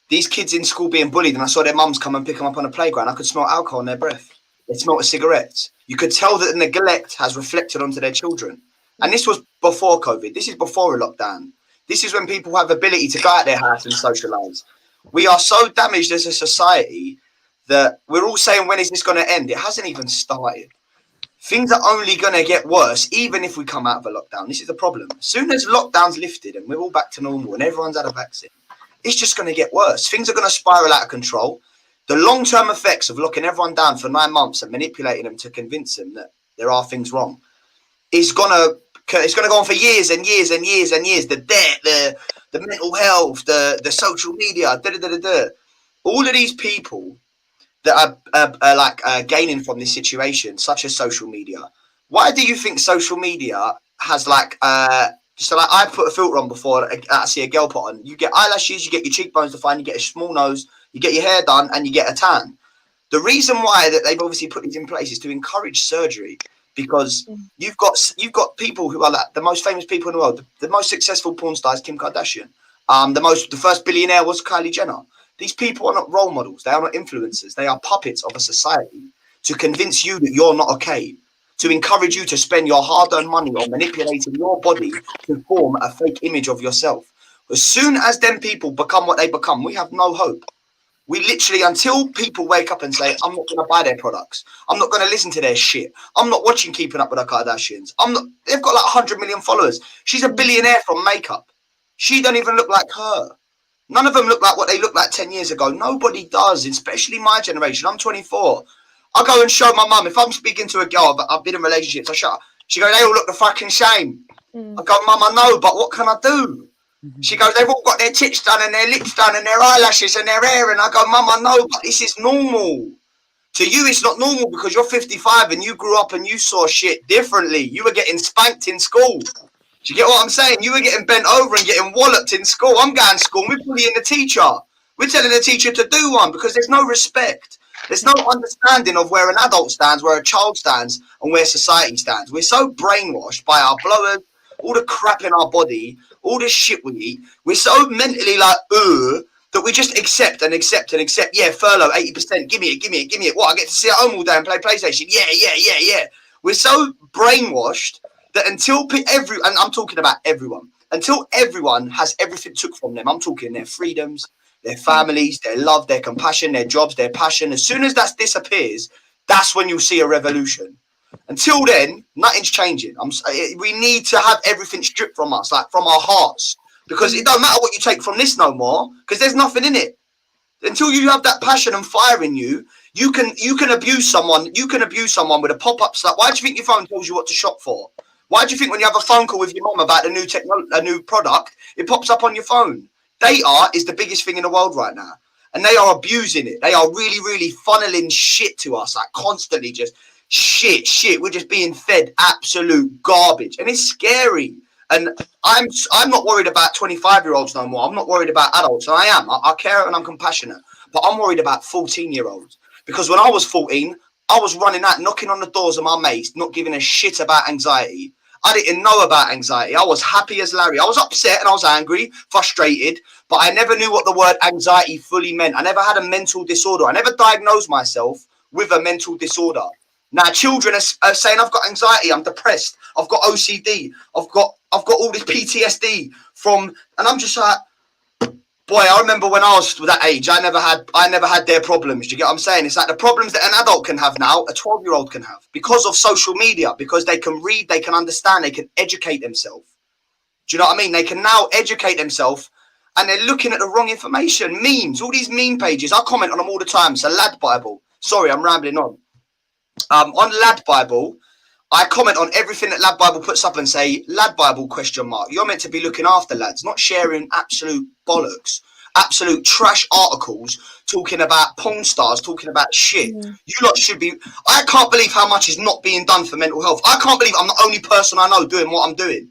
these kids in school being bullied and I saw their mums come and pick them up on the playground, I could smell alcohol in their breath. They smelled cigarettes. You could tell that the neglect has reflected onto their children. And this was before COVID. This is before a lockdown. This is when people have ability to go out their house and socialise. We are so damaged as a society that we're all saying, when is this going to end? It hasn't even started. Things are only going to get worse, even if we come out of a lockdown. This is the problem. As soon as lockdown's lifted and we're all back to normal and everyone's had a vaccine, it's just going to get worse. Things are going to spiral out of control. The long-term effects of locking everyone down for 9 months and manipulating them to convince them that there are things wrong is going to go on for years and years and years and years. The debt, the mental health, the social media, all of these people that are gaining from this situation, such as social media. Why do you think social media has so like I put a filter on before I see a girl put on? You get eyelashes, you get your cheekbones defined, you get a small nose, you get your hair done, and you get a tan. The reason why that they've obviously put these in place is to encourage surgery, because you've got people who are like the most famous people in the world. The most successful porn star is Kim Kardashian. The first billionaire was Kylie Jenner. These people are not role models. They are not influencers. They are puppets of a society to convince you that you're not okay, to encourage you to spend your hard-earned money on manipulating your body to form a fake image of yourself. As soon as them people become what they become, we have no hope. We literally, until people wake up and say, I'm not going to buy their products, I'm not going to listen to their shit, I'm not watching Keeping Up with the Kardashians, they've got like 100 million followers. She's a billionaire from makeup. She don't even look like her. None of them look like what they looked like 10 years ago. Nobody does, especially my generation. I'm 24. I go and show my mum. If I'm speaking to a girl, I've been in relationships, I shut up. She goes, they all look the fucking same. I go, Mum, I know, but what can I do? She goes, they've all got their tits done and their lips done and their eyelashes and their hair. And I go, Mum, I know, but this is normal. To you, it's not normal because you're 55 and you grew up and you saw shit differently. You were getting spanked in school. Do you get what I'm saying? You were getting bent over and getting walloped in school. I'm going to school and we're bullying the teacher. We're telling the teacher to do one because there's no respect. There's no understanding of where an adult stands, where a child stands, and where society stands. We're so brainwashed by our blowers, all the crap in our body, all the shit we eat. We're so mentally that we just accept and accept and accept. Yeah, furlough, 80%. Give me it. What, I get to sit at home all day and play PlayStation? Yeah. We're so brainwashed that until and I'm talking about everyone, until everyone has everything took from them, I'm talking their freedoms, their families, their love, their compassion, their jobs, their passion. As soon as that disappears, that's when you'll see a revolution. Until then, nothing's changing. We need to have everything stripped from us, like from our hearts, because it don't matter what you take from this no more, because there's nothing in it. Until you have that passion and fire in you, you can abuse someone. You can abuse someone with a pop-up slap. Why do you think your phone tells you what to shop for? Why do you think when you have a phone call with your mum about a new product, it pops up on your phone? Data is the biggest thing in the world right now. And they are abusing it. They are really, really funneling shit to us, like constantly just shit. We're just being fed absolute garbage. And it's scary. And I'm not worried about 25-year-olds no more. I'm not worried about adults. And I am. I care and I'm compassionate. But I'm worried about 14-year-olds. Because when I was 14, I was running out, knocking on the doors of my mates, not giving a shit about anxiety. I didn't know about anxiety. I was happy as Larry. I was upset and I was angry, frustrated, but I never knew what the word anxiety fully meant. I never had a mental disorder. I never diagnosed myself with a mental disorder. Now, children are saying, I've got anxiety, I'm depressed, I've got OCD, I've got all this PTSD from, and I'm just like, boy, I remember when I was that age, I never had their problems. Do you get what I'm saying? It's like the problems that an adult can have now, a 12-year-old can have because of social media, because they can read, they can understand, they can educate themselves. Do you know what I mean? They can now educate themselves and they're looking at the wrong information. Memes, all these meme pages, I comment on them all the time. So Lad Bible, sorry, I'm rambling on. On Lad Bible, I comment on everything that Lad Bible puts up and say, Lad Bible ? You're meant to be looking after lads, not sharing absolute bollocks, absolute trash articles, talking about porn stars, talking about shit. You lot should be, I can't believe how much is not being done for mental health. I can't believe I'm the only person I know doing what I'm doing.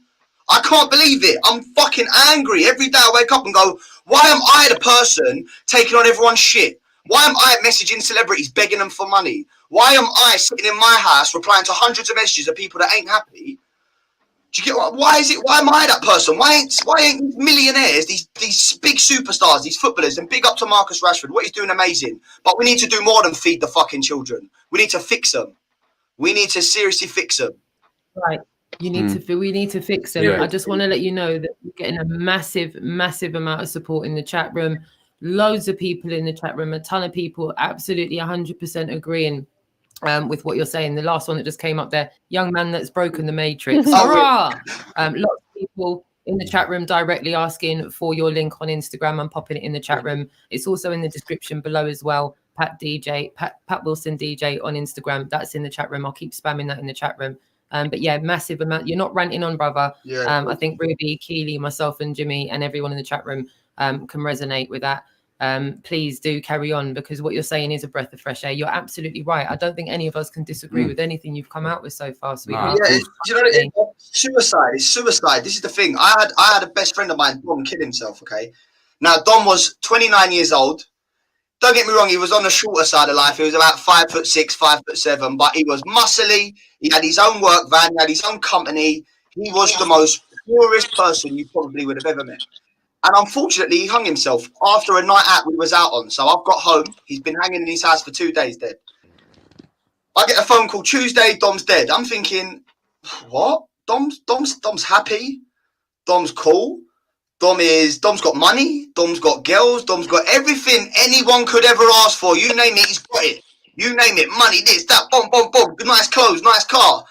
I can't believe it. I'm fucking angry. Every day I wake up and go, why am I the person taking on everyone's shit? Why am I messaging celebrities, begging them for money? Why am I sitting in my house replying to hundreds of messages of people that ain't happy? Do you get what? Why am I that person? Why ain't millionaires, these big superstars, these footballers, and big up to Marcus Rashford, what he's doing amazing. But we need to do more than feed the fucking children. We need to fix them. We need to seriously fix them. Right. We need to fix them. Yeah. I just want to let you know that we're getting a massive amount of support in the chat room. Loads of people in the chat room, a ton of people absolutely 100% agreeing with what you're saying. The last one that just came up there, young man that's broken the matrix. Hurrah! Lots of people in the chat room directly asking for your link on Instagram. I'm popping it in the chat room. It's also in the description below as well. Pat Wilson DJ on Instagram. That's in the chat room. I'll keep spamming that in the chat room. But yeah, massive amount. You're not ranting on, brother. Yeah. I think Ruby, Keely, myself and Jimmy and everyone in the chat room can resonate with that. Please do carry on, because what you're saying is a breath of fresh air. You're absolutely right. I don't think any of us can disagree with anything you've come out with so far, sweetheart. Yeah, you know, suicide is suicide. This is the thing. I had a best friend of mine, Dom, kill himself. Okay, now Dom was 29 years old. Don't get me wrong, he was on the shorter side of life. He was about 5'6", 5'7", but he was muscly. He had his own work van, he had his own company. He was the most purest person you probably would have ever met. And unfortunately, he hung himself after a night out we was out on. So I've got home. He's been hanging in his house for 2 days dead. I get a phone call Tuesday, Dom's dead. I'm thinking, what? Dom's happy. Dom's cool. Dom's got money. Dom's got girls. Dom's got everything anyone could ever ask for. You name it, he's got it. You name it, money, this, that, boom, boom, boom. Nice clothes, nice car.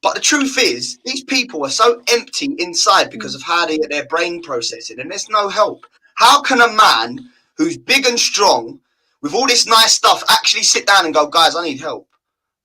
But the truth is, these people are so empty inside because of how their brain processing, and there's no help. How can a man who's big and strong with all this nice stuff actually sit down and go, guys, I need help.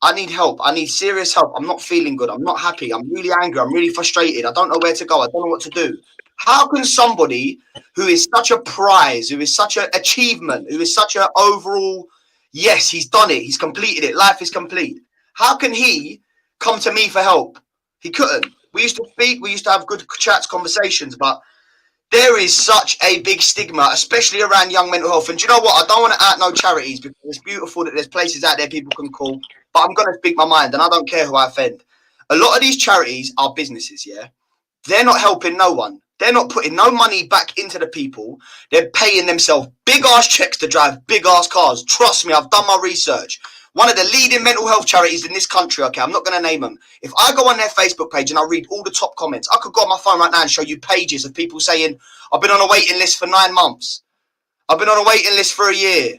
I need help. I need serious help. I'm not feeling good. I'm not happy. I'm really angry. I'm really frustrated. I don't know where to go. I don't know what to do. How can somebody who is such a prize, who is such an achievement, who is such an overall, yes, he's done it. He's completed it. Life is complete. How can he come to me for help? He couldn't. We used to speak. We used to have good chats, conversations, but there is such a big stigma, especially around young mental health. And do you know what? I don't want to out no charities, because it's beautiful that there's places out there people can call, but I'm going to speak my mind and I don't care who I offend. A lot of these charities are businesses, yeah? They're not helping no one. They're not putting no money back into the people. They're paying themselves big-ass checks to drive big-ass cars. Trust me, I've done my research. One of the leading mental health charities in this country, okay, I'm not going to name them. If I go on their Facebook page and I read all the top comments, I could go on my phone right now and show you pages of people saying, I've been on a waiting list for 9 months. I've been on a waiting list for a year.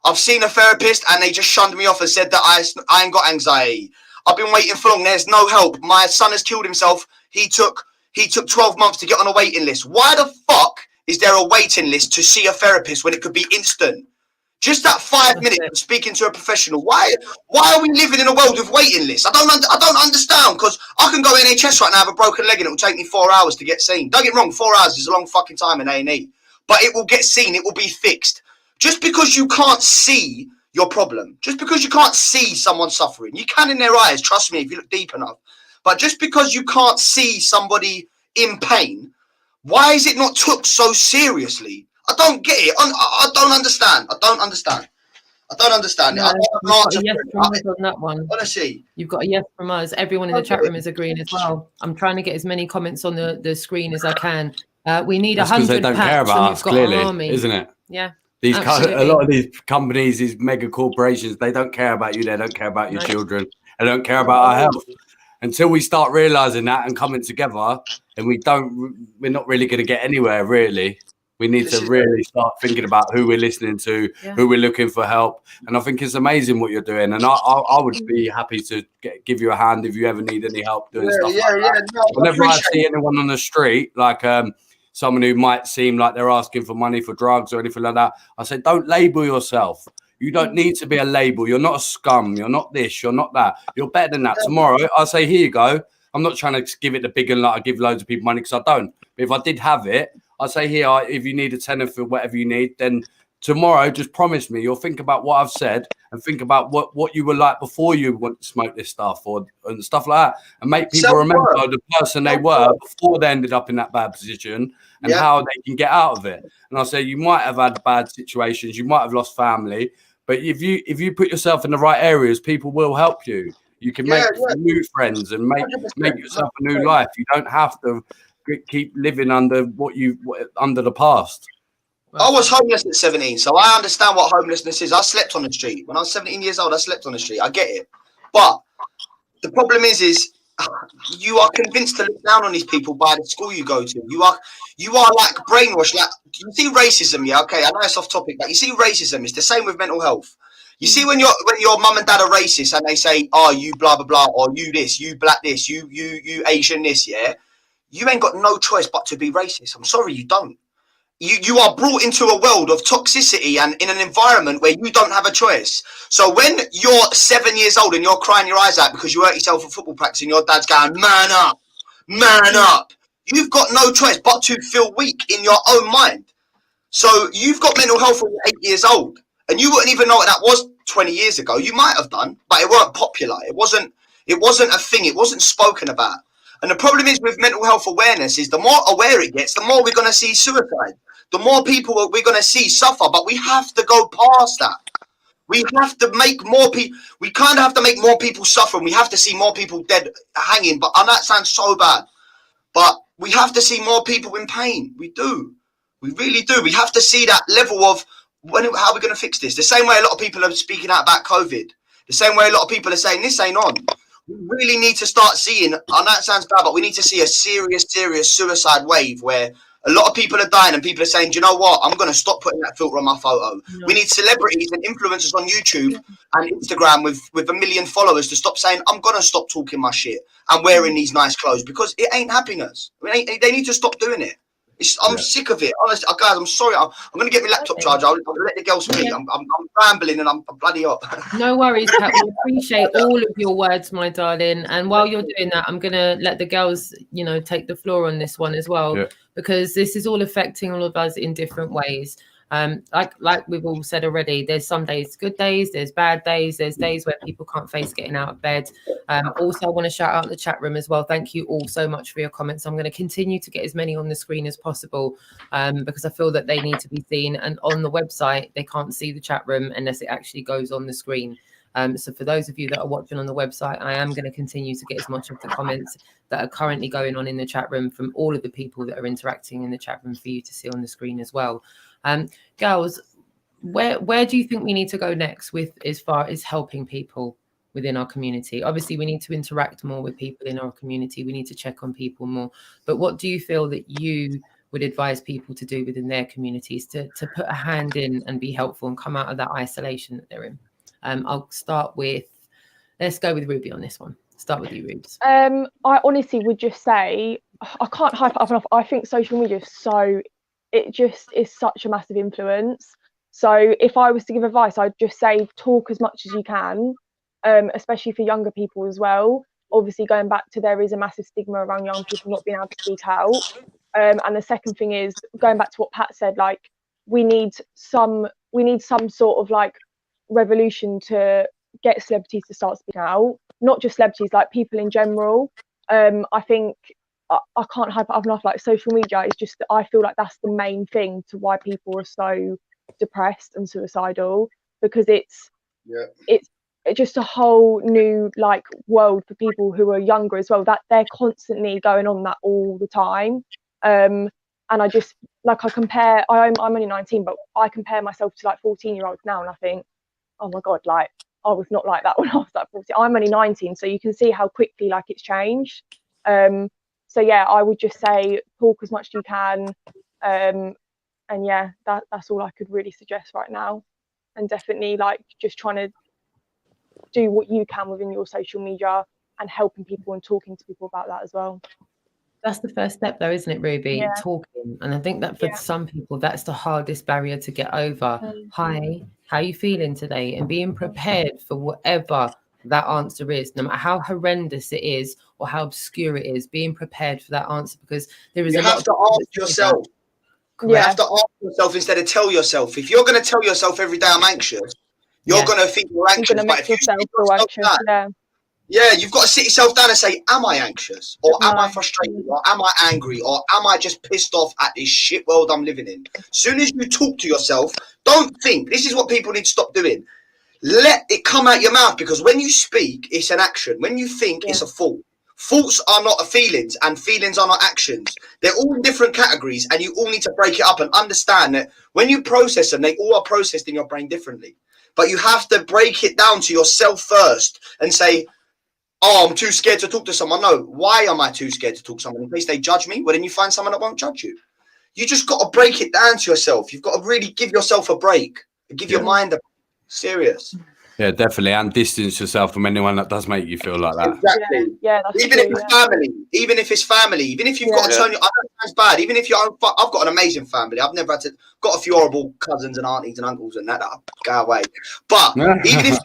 I've seen a therapist and they just shunned me off and said that I ain't got anxiety. I've been waiting for long. There's no help. My son has killed himself. He took 12 months to get on a waiting list. Why the fuck is there a waiting list to see a therapist when it could be instant? Just that 5 minutes of speaking to a professional. Why are we living in a world of waiting lists? I don't understand, because I can go NHS right now, have a broken leg, and it will take me 4 hours to get seen. Don't get me wrong, 4 hours is a long fucking time in A&E, but it will get seen. It will be fixed. Just because you can't see your problem, just because you can't see someone suffering, you can in their eyes. Trust me, if you look deep enough. But just because you can't see somebody in pain, why is it not took so seriously? I don't get it. I don't understand. I don't understand. No, you've got a yes from us on that one. Honestly, you've got a yes from us. Everyone in the chat room is agreeing as well. I'm trying to get as many comments on the screen as I can. We need 100 they don't care about us, clearly, isn't it? Yeah. A lot of these companies, these mega corporations, they don't care about you. They don't care about your children. They don't care about our health. Until we start realizing that and coming together, and we're not really going to get anywhere, really. We need to really start thinking about who we're listening to, who we're looking for help. And I think it's amazing what you're doing. And I would be happy to give you a hand if you ever need any help doing stuff like that. No, Whenever I see anyone on the street, like someone who might seem like they're asking for money for drugs or anything like that, I say, don't label yourself. You don't need to be a label. You're not a scum. You're not this. You're not that. You're better than that. Tomorrow, I'll say, here you go. I'm not trying to give it the big and like I give loads of people money, because I don't. But if I did have it, I'd say, here, if you need a tenner for whatever you need, then tomorrow, just promise me you'll think about what I've said and think about what you were like before you went to smoke this stuff and stuff like that, and make people remember the person they were before they ended up in that bad position and how they can get out of it. And I say, you might have had bad situations, you might have lost family, but if you put yourself in the right areas, people will help you. You can make new friends and make yourself a new life. You don't have to keep living under under the past. I was homeless at 17, so I understand what homelessness is. I slept on the street. When I was 17 years old, I slept on the street. I get it. But the problem is you are convinced to look down on these people by the school you go to. You are like brainwashed. Like, you see racism, yeah? Okay, I know it's off topic, but you see racism. It's the same with mental health. You see when your mum and dad are racist and they say, oh, you blah, blah, blah, or you this, you black this, you Asian this, yeah? You ain't got no choice but to be racist. I'm sorry, you don't. You are brought into a world of toxicity and in an environment where you don't have a choice. So when you're 7 years old and you're crying your eyes out because you hurt yourself at football practice and your dad's going, man up, you've got no choice but to feel weak in your own mind. So you've got mental health when you're 8 years old, and you wouldn't even know what that was 20 years ago. You might have done, but it weren't popular. It wasn't a thing. It wasn't spoken about. And the problem is with mental health awareness is the more aware it gets, the more we're going to see suicide. The more people we're going to see suffer. But we have to go past that. We have to make more people. We kind of have to make more people suffer, and we have to see more people dead, hanging. But and that sounds so bad. But we have to see more people in pain. We do. We really do. We have to see that level of how we're going to fix this. The same way a lot of people are speaking out about COVID. The same way a lot of people are saying this ain't on. We really need to start seeing, I know it sounds bad, but we need to see a serious suicide wave where a lot of people are dying and people are saying, do you know what? I'm going to stop putting that filter on my photo. No. We need celebrities and influencers on YouTube and Instagram with 1 million followers to stop saying, I'm going to stop talking my shit and wearing these nice clothes, because it ain't happiness. They need to stop doing it. I'm sick of it. Honestly, guys, I'm sorry. I'm going to get my laptop charger. I'll let the girls speak. I'm rambling and I'm bloody up. No worries, Kat. We appreciate all of your words, my darling. And while you're doing that, I'm going to let the girls, take the floor on this one as well, because this is all affecting all of us in different ways. Like we've all said already, there's some days good days, there's bad days, there's days where people can't face getting out of bed. Also, I want to shout out the chat room as well. Thank you all so much for your comments. I'm going to continue to get as many on the screen as possible, because I feel that they need to be seen. And on the website, they can't see the chat room unless it actually goes on the screen. So for those of you that are watching on the website, I am going to continue to get as much of the comments that are currently going on in the chat room from all of the people that are interacting in the chat room for you to see on the screen as well. Girls, where do you think we need to go next with as far as helping people within our community? Obviously, we need to interact more with people in our community. We need to check on people more. But what do you feel that you would advise people to do within their communities to put a hand in and be helpful and come out of that isolation that they're in? Let's go with Ruby on this one. Start with you, Rubes. I honestly would just say, I can't hype it up enough. I think social media it just is such a massive influence. So if I was to give advice, I'd just say talk as much as you can, especially for younger people as well. Obviously, going back to, there is a massive stigma around young people not being able to speak out. And the second thing is, going back to what Pat said, like we need some sort of like revolution to get celebrities to start speaking out, not just celebrities, like people in general. I think I can't hype it up enough, like social media is just, I feel like that's the main thing to why people are so depressed and suicidal, because it's just a whole new like world for people who are younger as well, that they're constantly going on that all the time. And I just like, I'm only 19, but I compare myself to like 14-year-olds now, and I think, oh my god, like I was not like that when I was like 14. I'm only 19, so you can see how quickly like it's changed. So yeah, I would just say talk as much as you can, and yeah, that's all I could really suggest right now. And definitely like just trying to do what you can within your social media and helping people and talking to people about that as well. That's the first step though, isn't it, Ruby? Yeah. Talking. And I think that for some people, that's the hardest barrier to get over. Hi, how are you feeling today? And being prepared for whatever that answer is, no matter how horrendous it is or how obscure it is, being prepared for that answer, because there is you have to ask yourself. You have to ask yourself instead of tell yourself. If you're going to tell yourself every day I'm anxious, you're going to think you're anxious. But if you sit yourself down, you've got to sit yourself down and say, am I anxious? Or am I frustrated? Or am I angry? Or am I just pissed off at this shit world I'm living in? As soon as you talk to yourself, don't think. This is what people need to stop doing. Let it come out your mouth, because when you speak, it's an action. When you think, it's a thought. Thoughts are not feelings, and feelings are not actions. They're all in different categories, and you all need to break it up and understand that when you process them, they all are processed in your brain differently. But you have to break it down to yourself first and say, oh, I'm too scared to talk to someone. No, why am I too scared to talk to someone? In case they judge me? Well, then you find someone that won't judge you. You just got to break it down to yourself. You've got to really give yourself a break. Give your mind a break. Serious. Yeah, definitely. And distance yourself from anyone that does make you feel like that. Exactly. Yeah, that's even if it's family, even if it's family, even if you've got to turn your, I know it sounds bad, even if I've got an amazing family. I've never had to, got a few horrible cousins and aunties and uncles and that go away. But even if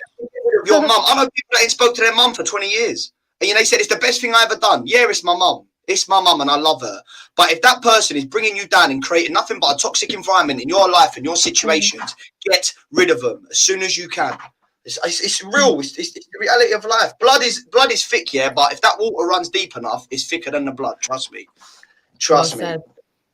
your mum, I know people that ain't spoke to their mum for 20 years. And they said, it's the best thing I ever done. Yeah, it's my mum. It's my mum and I love her. But if that person is bringing you down and creating nothing but a toxic environment in your life and your situations, get rid of them as soon as you can. It's real. It's the reality of life. Blood is thick, yeah. But if that water runs deep enough, it's thicker than the blood. Trust me. Trust me.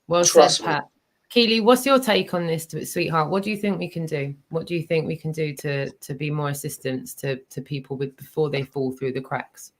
Well said, Pat. Keely, what's your take on this, sweetheart? What do you think we can do? What do you think we can do to be more assistance to people before they fall through the cracks?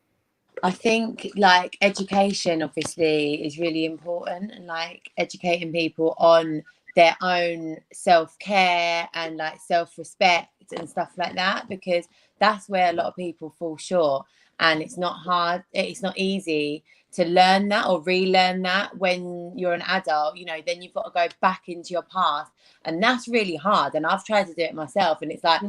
I think like education obviously is really important, and like educating people on their own self-care and like self-respect and stuff like that, because that's where a lot of people fall short. And it's not hard, it's not easy to learn that or relearn that when you're an adult. Then you've got to go back into your past, and that's really hard. And I've tried to do it myself, and it's like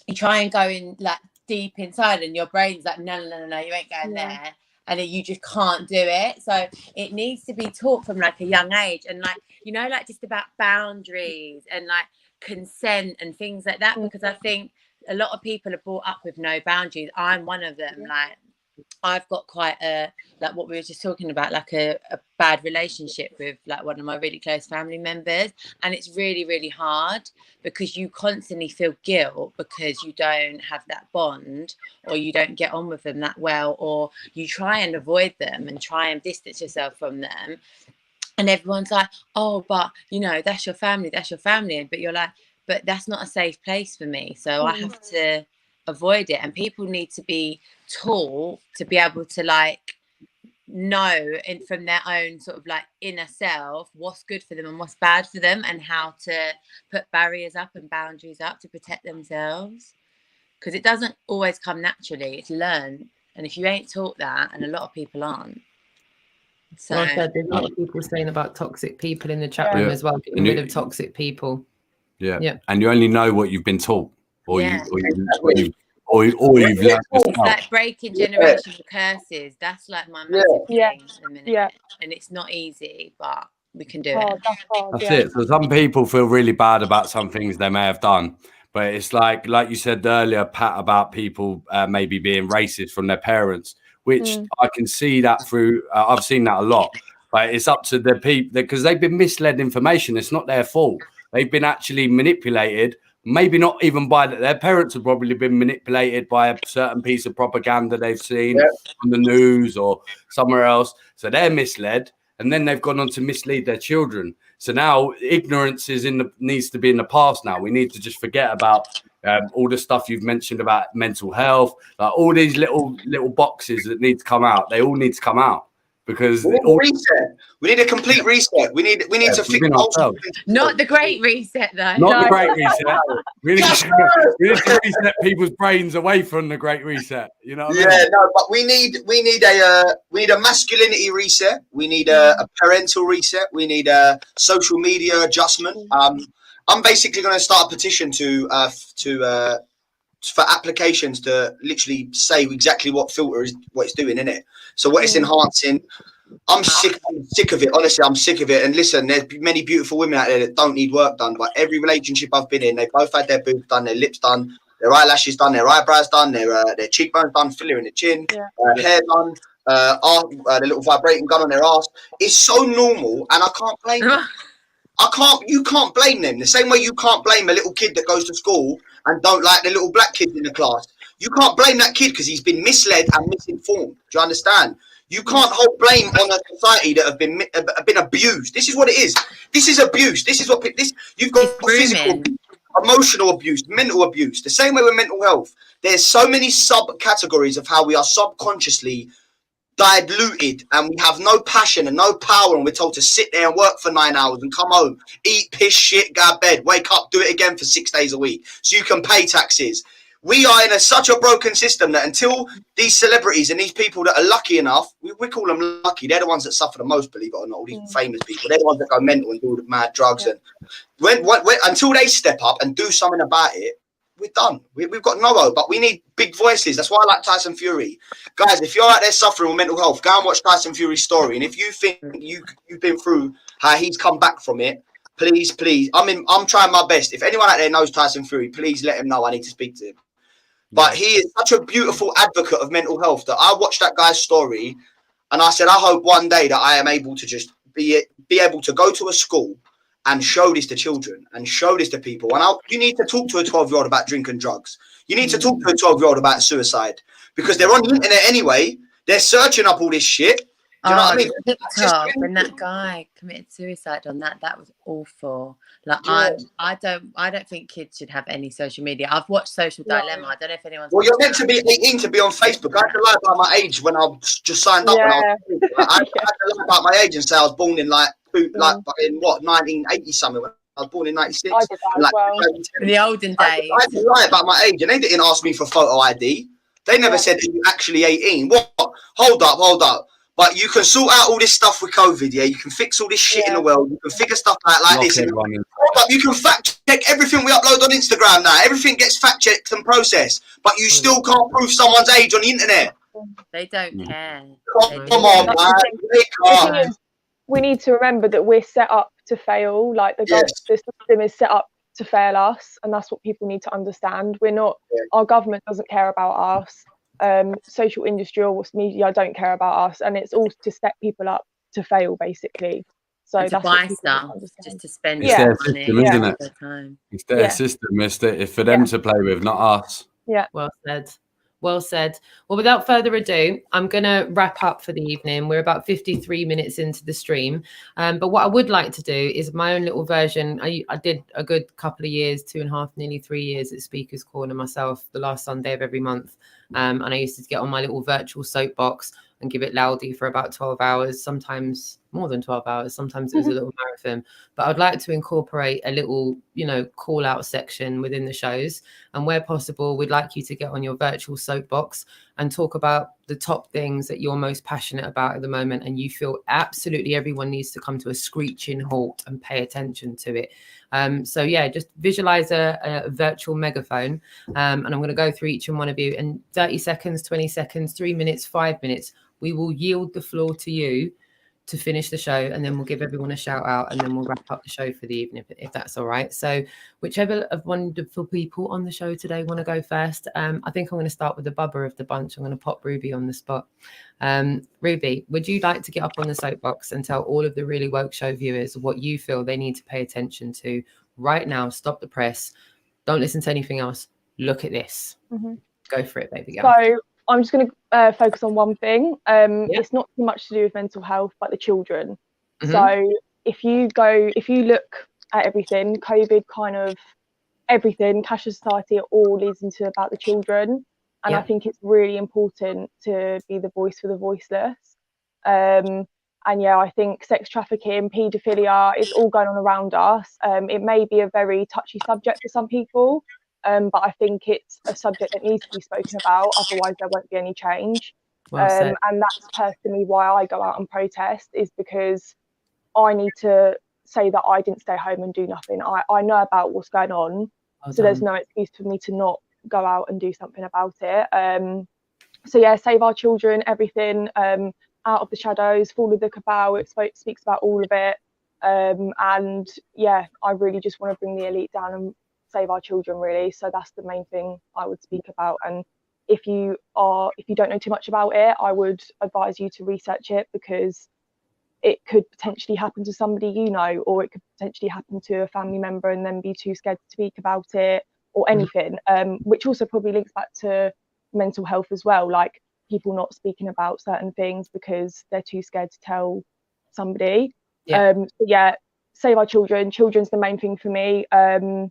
you try and go in like deep inside and your brain's like, no, you ain't going there, and then you just can't do it. So it needs to be taught from like a young age, and like like just about boundaries and like consent and things like that, because I think a lot of people are brought up with no boundaries. I'm one of them. Like I've got quite a, like what we were just talking about, like a bad relationship with like one of my really close family members, and it's really, really hard because you constantly feel guilt because you don't have that bond, or you don't get on with them that well, or you try and avoid them and try and distance yourself from them, and everyone's like, oh, but that's your family, but you're like, but that's not a safe place for me, so I have to avoid it. And people need to be taught to be able to like know from their own sort of like inner self what's good for them and what's bad for them, and how to put barriers up and boundaries up to protect themselves, because it doesn't always come naturally, it's learned. And if you ain't taught that, and a lot of people aren't. So there's a lot of people saying about toxic people in the chat room as well, getting rid of toxic people. Yeah. And you only know what you've been taught, or you've learned. It's like breaking generational curses. That's like my massive thing at the minute. And it's not easy, but we can do it. That's hard, That's yeah. it. So some people feel really bad about some things they may have done, but it's like you said earlier, Pat, about people maybe being racist from their parents, which I can see that through. I've seen that a lot, but it's up to the people because they've been misled information. It's not their fault. They've been actually manipulated. Maybe not even by their parents have probably been manipulated by a certain piece of propaganda they've seen on the news or somewhere else. So they're misled. And then they've gone on to mislead their children. So now ignorance needs to be in the past. Now we need to just forget about all the stuff you've mentioned about mental health, like all these little boxes that need to come out. They all need to come out because we need a reset. We need a complete reset. We need to fix ourselves. Not the Great Reset, though. Not the Great Reset. We need to reset people's brains away from the Great Reset. You know what I mean? No, but we need a masculinity reset. We need a parental reset. We need a social media adjustment. I'm basically going to start a petition for applications to literally say exactly what filter is what it's doing in it. So what it's enhancing. I'm sick of it. Honestly, I'm sick of it. And listen, there's many beautiful women out there that don't need work done, but every relationship I've been in, they both had their boobs done, their lips done, their eyelashes done, their eyebrows done, their cheekbones done, filler in the chin, hair done, the little vibrating gun on their ass. It's so normal, and I can't blame them. You can't blame them. The same way you can't blame a little kid that goes to school and don't like the little black kids in the class. You can't blame that kid because he's been misled and misinformed. Do you understand? You can't hold blame on a society that have been abused. This is what it is. This is abuse. This is what you've got: physical, emotional abuse, mental abuse. The same way with mental health. There's so many subcategories of how we are subconsciously diluted, and we have no passion and no power, and we're told to sit there and work for 9 hours and come home, eat, piss, shit, go to bed, wake up, do it again for 6 days a week so you can pay taxes. We are in such a broken system that until these celebrities and these people that are lucky enough, we call them lucky, they're the ones that suffer the most, believe it or not, all these famous people, they're the ones that go mental and do all the mad drugs. And until they step up and do something about it, we're done. We've got no hope, but we need big voices. That's why I like Tyson Fury. Guys, if you're out there suffering with mental health, go and watch Tyson Fury's story. And if you think you've been through how he's come back from it, please, I'm trying my best. If anyone out there knows Tyson Fury, please let him know I need to speak to him. But he is such a beautiful advocate of mental health that I watched that guy's story and I said, I hope one day that I am able to just be able to go to a school and show this to children and show this to people. And you need to talk to a 12-year-old about drinking drugs. You need to talk to a 12-year-old about suicide because they're on the internet anyway. They're searching up all this shit. Do you know what I mean? TikTok, when that guy committed suicide on that was awful. Like I don't think kids should have any social media. I've watched Social Dilemma. I don't know if anyone's. Well, you're meant to be 18 to be on Facebook. I had to lie about my age when I just signed up. I had to lie about my age and say I was born in in 1980 something. When I was born in 96. I did that as well. In the olden days. I had to lie about my age, and they didn't ask me for photo ID. They never said, "Are you actually 18?" What? Hold up. But you can sort out all this stuff with COVID, yeah? You can fix all this shit in the world. You can figure stuff out like this. Hold up, you can fact check everything we upload on Instagram now. Everything gets fact checked and processed. But you still can't prove someone's age on the internet. They don't care. Come on, man. We need to remember that we're set up to fail. Like the system is set up to fail us. And that's what people need to understand. We're not, our government doesn't care about us. Social industry or media don't care about us, and it's all to set people up to fail, basically. So and to that's buy stuff just to spend it's their money system, isn't it? the time. It's their system. It's for them to play with, not us. Yeah. Well said. Well, without further ado, I'm going to wrap up for the evening. We're about 53 minutes into the stream. But what I would like to do is my own little version. I did a good couple of years, 2.5, nearly 3 years at Speaker's Corner myself, the last Sunday of every month. And I used to get on my little virtual soapbox and give it loudly for about 12 hours, sometimes more than 12 hours. Sometimes it was a little marathon. But I'd like to incorporate a little, call out section within the shows. And where possible, we'd like you to get on your virtual soapbox and talk about the top things that you're most passionate about at the moment. And you feel absolutely everyone needs to come to a screeching halt and pay attention to it. Just visualize a virtual megaphone. And I'm going to go through each and one of you in 30 seconds, 20 seconds, 3 minutes, 5 minutes. We will yield the floor to you to finish the show, and then we'll give everyone a shout out, and then we'll wrap up the show for the evening, if that's all right. So whichever of wonderful people on the show today want to go first. I think I'm going to start with the bubber of the bunch. I'm going to pop Ruby on the spot. Ruby, would you like to get up on the soapbox and tell all of the Really Woke Show viewers what you feel they need to pay attention to right now? Stop the press. Don't listen to anything else. Look at this. Go for it, baby girl. So I'm just going to focus on one thing. It's not too much to do with mental health, but the children. So if you look at everything, COVID, kind of everything, cashless society, it all leads into about the children. And I think it's really important to be the voice for the voiceless. And I think sex trafficking, paedophilia is all going on around us. It may be a very touchy subject for some people, but I think it's a subject that needs to be spoken about. Otherwise, there won't be any change. And that's personally why I go out and protest, is because I need to say that I didn't stay home and do nothing. I know about what's going on, so there's no excuse for me to not go out and do something about it. Save our children, everything, out of the shadows, fall of the cabal. It speaks about all of it. I really just want to bring the elite down and save our children, really. So that's the main thing I would speak about. And if you don't know too much about it, I would advise you to research it, because it could potentially happen to somebody you know, or it could potentially happen to a family member and then be too scared to speak about it, or anything, which also probably links back to mental health as well, like people not speaking about certain things because they're too scared to tell somebody. Save our children. Children's the main thing for me. That's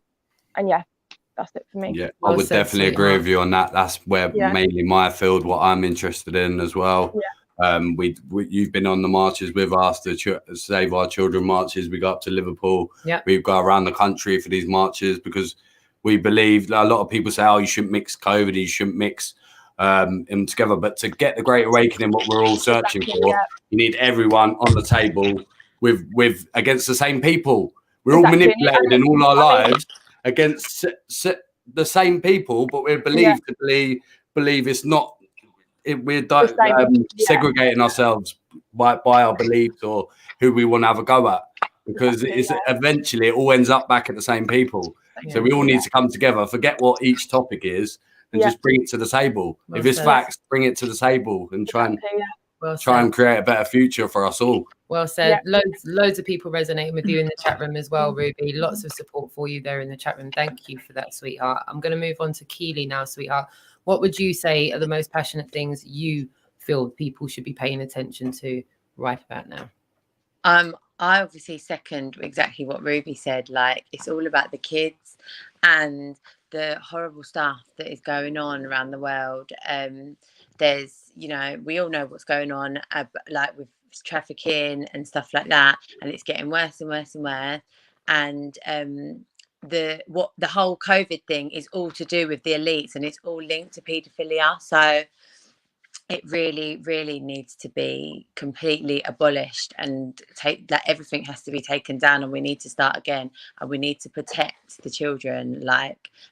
it for me. Yeah, I would definitely agree with you on that. That's where mainly my field, what I'm interested in as well. You've been on the marches with us, the Save Our Children marches. We go up to Liverpool. We go around the country for these marches, because we believe, a lot of people say, oh, you shouldn't mix COVID, you shouldn't mix them together. But to get the Great Awakening, what we're all searching for, you need everyone on the table with against the same people. We're all manipulated in all our lives against the same people, but we're believed to believe it's not. We're segregating ourselves by our beliefs or who we want to have a go at, because it's eventually it all ends up back at the same people. So we all need to come together, forget what each topic is, and just bring it to the table. If it's facts, bring it to the table and try and create a better future for us all. Well said. Loads of people resonating with you in the chat room as well, Ruby. Lots of support for you there in the chat room. Thank you for that, sweetheart. I'm going to move on to Keely now, sweetheart. What would you say are the most passionate things you feel people should be paying attention to right about now? I obviously second exactly what Ruby said. Like, it's all about the kids and the horrible stuff that is going on around the world. There's, we all know what's going on, like with trafficking and stuff like that, and it's getting worse and worse and worse. And the whole COVID thing is all to do with the elites, and it's all linked to paedophilia. So it really, really needs to be completely abolished, and everything has to be taken down, and we need to start again, and we need to protect the children,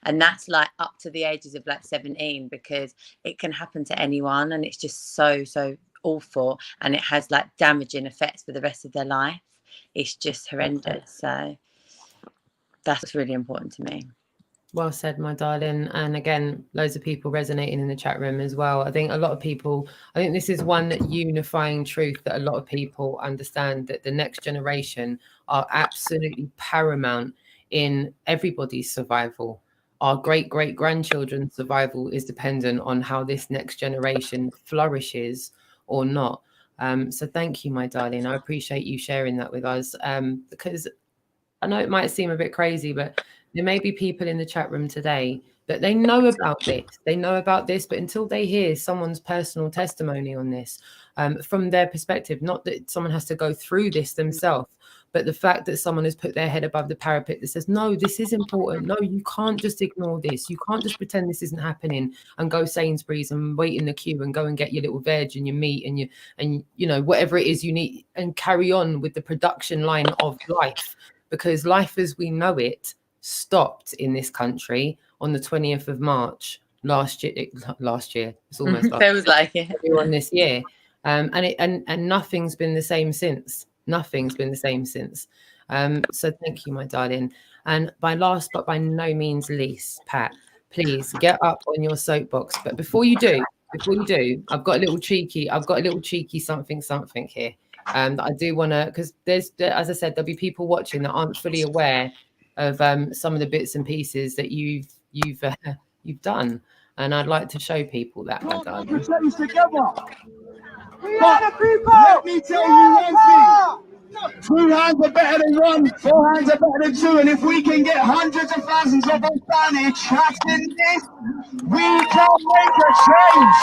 and that's up to the ages of 17, because it can happen to anyone, and it's just so awful, and it has damaging effects for the rest of their life. It's just horrendous. So that's what's really important to me. Well said, my darling. And again, loads of people resonating in the chat room as well. I think this is one unifying truth that a lot of people understand, that the next generation are absolutely paramount in everybody's survival. Our great-great-grandchildren's survival is dependent on how this next generation flourishes or not. So thank you, my darling. I appreciate you sharing that with us, because I know it might seem a bit crazy, but there may be people in the chat room today that they know about this, but until they hear someone's personal testimony on this, from their perspective, not that someone has to go through this themselves, but the fact that someone has put their head above the parapet that says, no, this is important. No, you can't just ignore this. You can't just pretend this isn't happening and go Sainsbury's and wait in the queue and go and get your little veg and your meat and whatever it is you need, and carry on with the production line of life, because life as we know it stopped in this country on the 20th of March last year. It's almost feels like it. On this year. And nothing's been the same since. Nothing's been the same since. So thank you, my darling. And last but by no means least, Pat, please get up on your soapbox. But before you do, I've got a little cheeky something here. That I do want to, because as I said, there'll be people watching that aren't fully aware of some of the bits and pieces that you've done, and I'd like to show people that, my darling. Let me tell you one thing. 2 hands are better than 1, 4 hands are better than 2, and if we can get hundreds of thousands of us down here chatting this, we can make a change.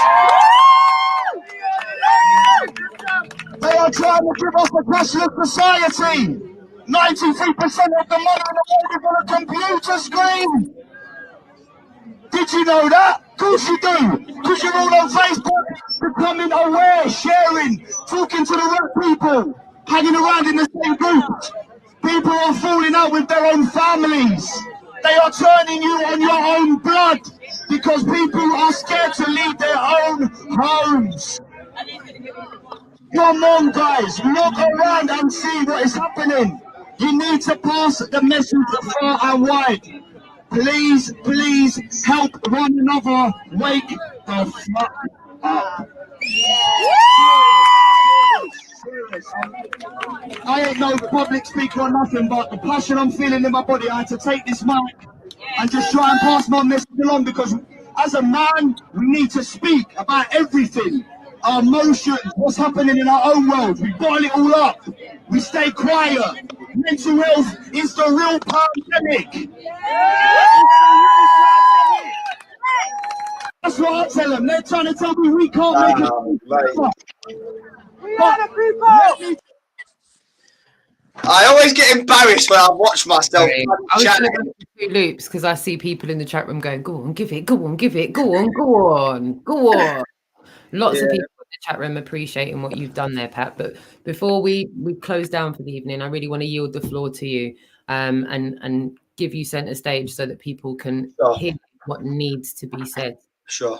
They are trying to give us a cashless society. 93% of the money in the world is on a computer screen. Did you know that? Of course you do. Because you're all on Facebook, becoming aware, sharing, talking to the right people, hanging around in the same groups. People are falling out with their own families. They are turning you on your own blood because people are scared to leave their own homes. Come on, guys, look around and see what is happening. You need to pass the message far and wide. Please, please help one another wake the fuck up. I ain't no public speaker or nothing, but the passion I'm feeling in my body, I had to take this mic and just try and pass my message along, because as a man, we need to speak about everything. Our emotions, what's happening in our own world. We bottle it all up. We stay quiet. Mental health is the real pandemic. That's what I tell them. They're trying to tell me we can't make it. We are the people. I always get embarrassed when I watch myself. I was going to go through loops because I see people in the chat room going, "Go on, give it. Go on, give it. Go on, go on, go on." Lots of people in the chat room appreciating what you've done there, Pat. But before we close down for the evening, I really want to yield the floor to you, and give you center stage so that people can hear what needs to be said. Sure.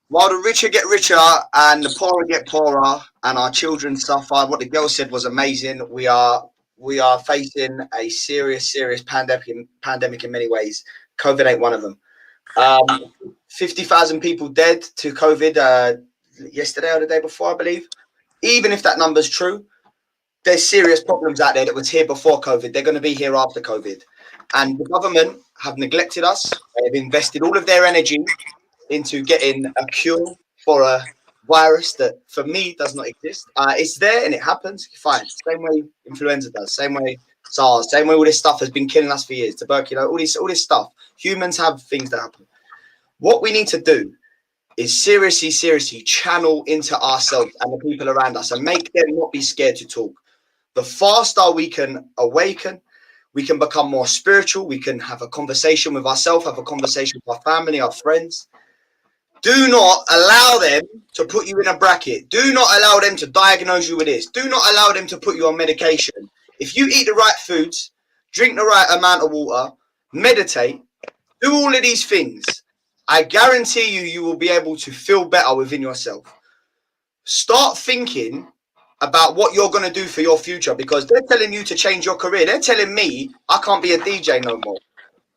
While the richer get richer and the poorer get poorer and our children suffer, what the girl said was amazing. We are facing a serious pandemic in many ways. COVID ain't one of them. 50,000 people dead to COVID yesterday or the day before, I believe. Even if that number's true, there's serious problems out there that was here before COVID. They're going to be here after COVID. And the government have neglected us. They've invested all of their energy into getting a cure for a virus that, for me, does not exist. It's there and it happens. Fine. Same way influenza does. Same way SARS. Same way all this stuff has been killing us for years. Tuberculosis, all this stuff. Humans have things that happen. What we need to do is seriously channel into ourselves and the people around us and make them not be scared to talk. The faster we can awaken, we can become more spiritual. We can have a conversation with ourselves, have a conversation with our family, our friends. Do not allow them to put you in a bracket. Do not allow them to diagnose you with this. Do not allow them to put you on medication. If you eat the right foods, drink the right amount of water, meditate, do all of these things, I guarantee you will be able to feel better within yourself. Start thinking about what you're going to do for your future, because they're telling you to change your career. They're telling me I can't be a DJ no more.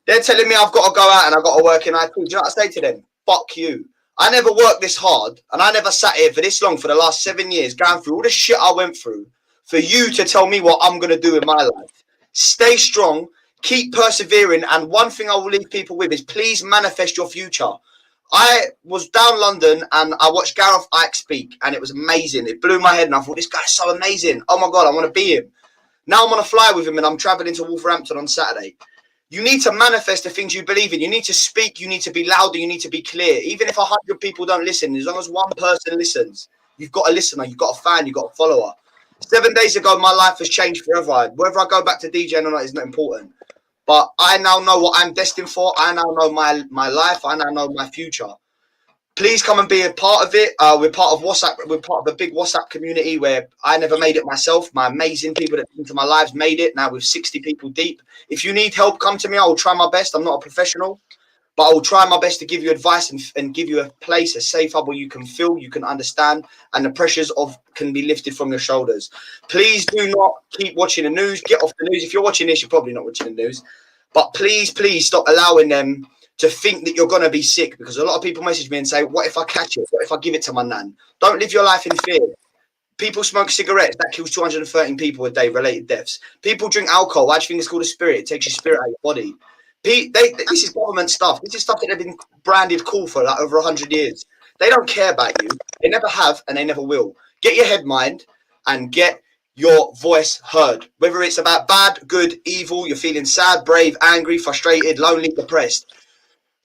They're telling me I've got to go out and I've got to work in IT. Do you know what I say to them? Fuck you. I never worked this hard and I never sat here for this long for the last 7 years going through all the shit I went through for you to tell me what I'm going to do in my life. Stay strong, keep persevering, and one thing I will leave people with is please manifest your future. I was down London and I watched Gareth Ike speak and it was amazing. It blew my head and I thought, this guy's so amazing. Oh my God, I want to be him. Now I'm on a fly with him and I'm traveling to Wolverhampton on Saturday. You need to manifest the things you believe in. You need to speak. You need to be louder. You need to be clear. Even if 100 people don't listen, as long as one person listens, you've got a listener, you've got a fan, you've got a follower. 7 days ago, my life has changed forever. Whether I go back to DJing or not is not important. But I now know what I'm destined for. I now know my life. I now know my future. Please come and be a part of it. We're part of WhatsApp. We're part of a big WhatsApp community where I never made it myself. My amazing people that into my lives made it. Now we're 60 people deep. If you need help, come to me. I will try my best. I'm not a professional, but I will try my best to give you advice and give you a place, a safe hub where you can feel, you can understand, and the pressures can be lifted from your shoulders. Please do not keep watching the news. Get off the news. If you're watching this, you're probably not watching the news. But please stop allowing them to think that you're going to be sick, because a lot of people message me and say, what if I catch it? What if I give it to my nan? Don't live your life in fear. People smoke cigarettes. That kills 213 people a day, related deaths. People drink alcohol. Why do you think it's called a spirit? It takes your spirit out of your body. This is government stuff. This is stuff that they've been branded cool for like over 100 years. They don't care about you. They never have, and they never will. Get your head mind and get your voice heard. Whether it's about bad, good, evil, you're feeling sad, brave, angry, frustrated, lonely, depressed.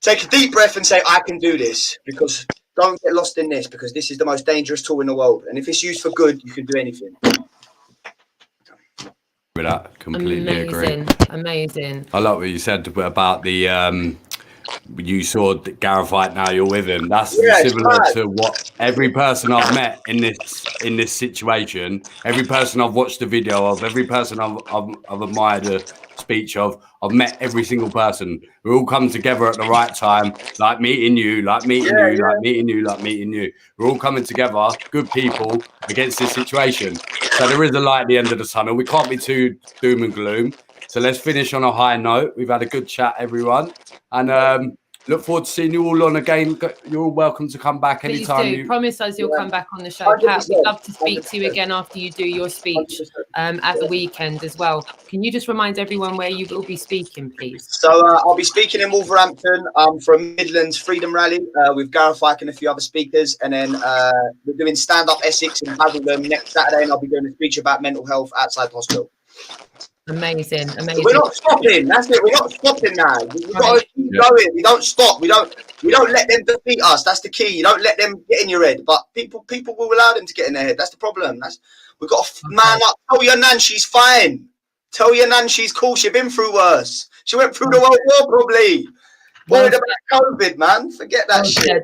Take a deep breath and say, I can do this. Because don't get lost in this, because this is the most dangerous tool in the world. And if it's used for good, you can do anything. With that, completely agree. Amazing. I like what you said about the you saw Gareth White, now you're with him. That's similar to what every person I've met in this situation, every person I've watched the video of, every person I've admired a speech of, I've met every single person. We all come together at the right time, like meeting you, like meeting you, like meeting you, like meeting you. We're all coming together, good people, against this situation. So there is a light at the end of the tunnel. We can't be too doom and gloom. So let's finish on a high note. We've had a good chat, everyone. And look forward to seeing you all on again. You're all welcome to come back anytime. Please do. Promise us you'll come back on the show. Pat, we'd love to speak to you again after you do your speech at the weekend as well. Can you just remind everyone where you will be speaking, please? So I'll be speaking in Wolverhampton from Midlands Freedom Rally with Gareth White and a few other speakers. And then we're doing stand-up Essex in Basildon next Saturday, and I'll be doing a speech about mental health outside the hospital. Amazing. We're not stopping. That's it. We're not stopping now. We've got to keep going. We don't stop. We don't let them defeat us. That's the key. You don't let them get in your head. But people will allow them to get in their head. That's the problem. We've got to man up. Tell your nan she's fine. Tell your nan she's cool. She's been through worse. She went through the World War probably. Worried about COVID, man. Forget that shit.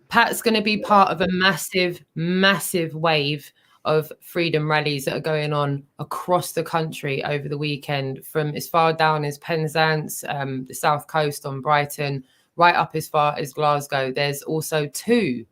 Pat's going to be part of a massive, massive wave of freedom rallies that are going on across the country over the weekend, from as far down as Penzance, the south coast on Brighton, right up as far as Glasgow. There's also two,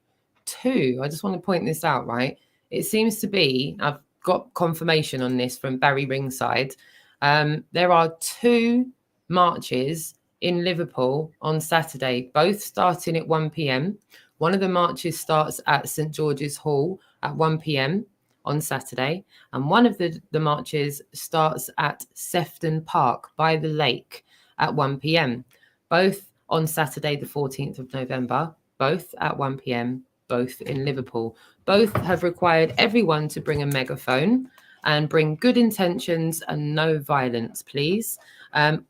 I just want to point this out, right? It seems to be, I've got confirmation on this from Barry Ringside, there are 2 marches in Liverpool on Saturday, both starting at 1 p.m. One of the marches starts at St George's Hall at 1 p.m. on Saturday, and one of the marches starts at Sefton Park by the lake at 1 p.m. Both on Saturday the 14th of November, both at 1 p.m, both in Liverpool. Both have required everyone to bring a megaphone and bring good intentions and no violence, please.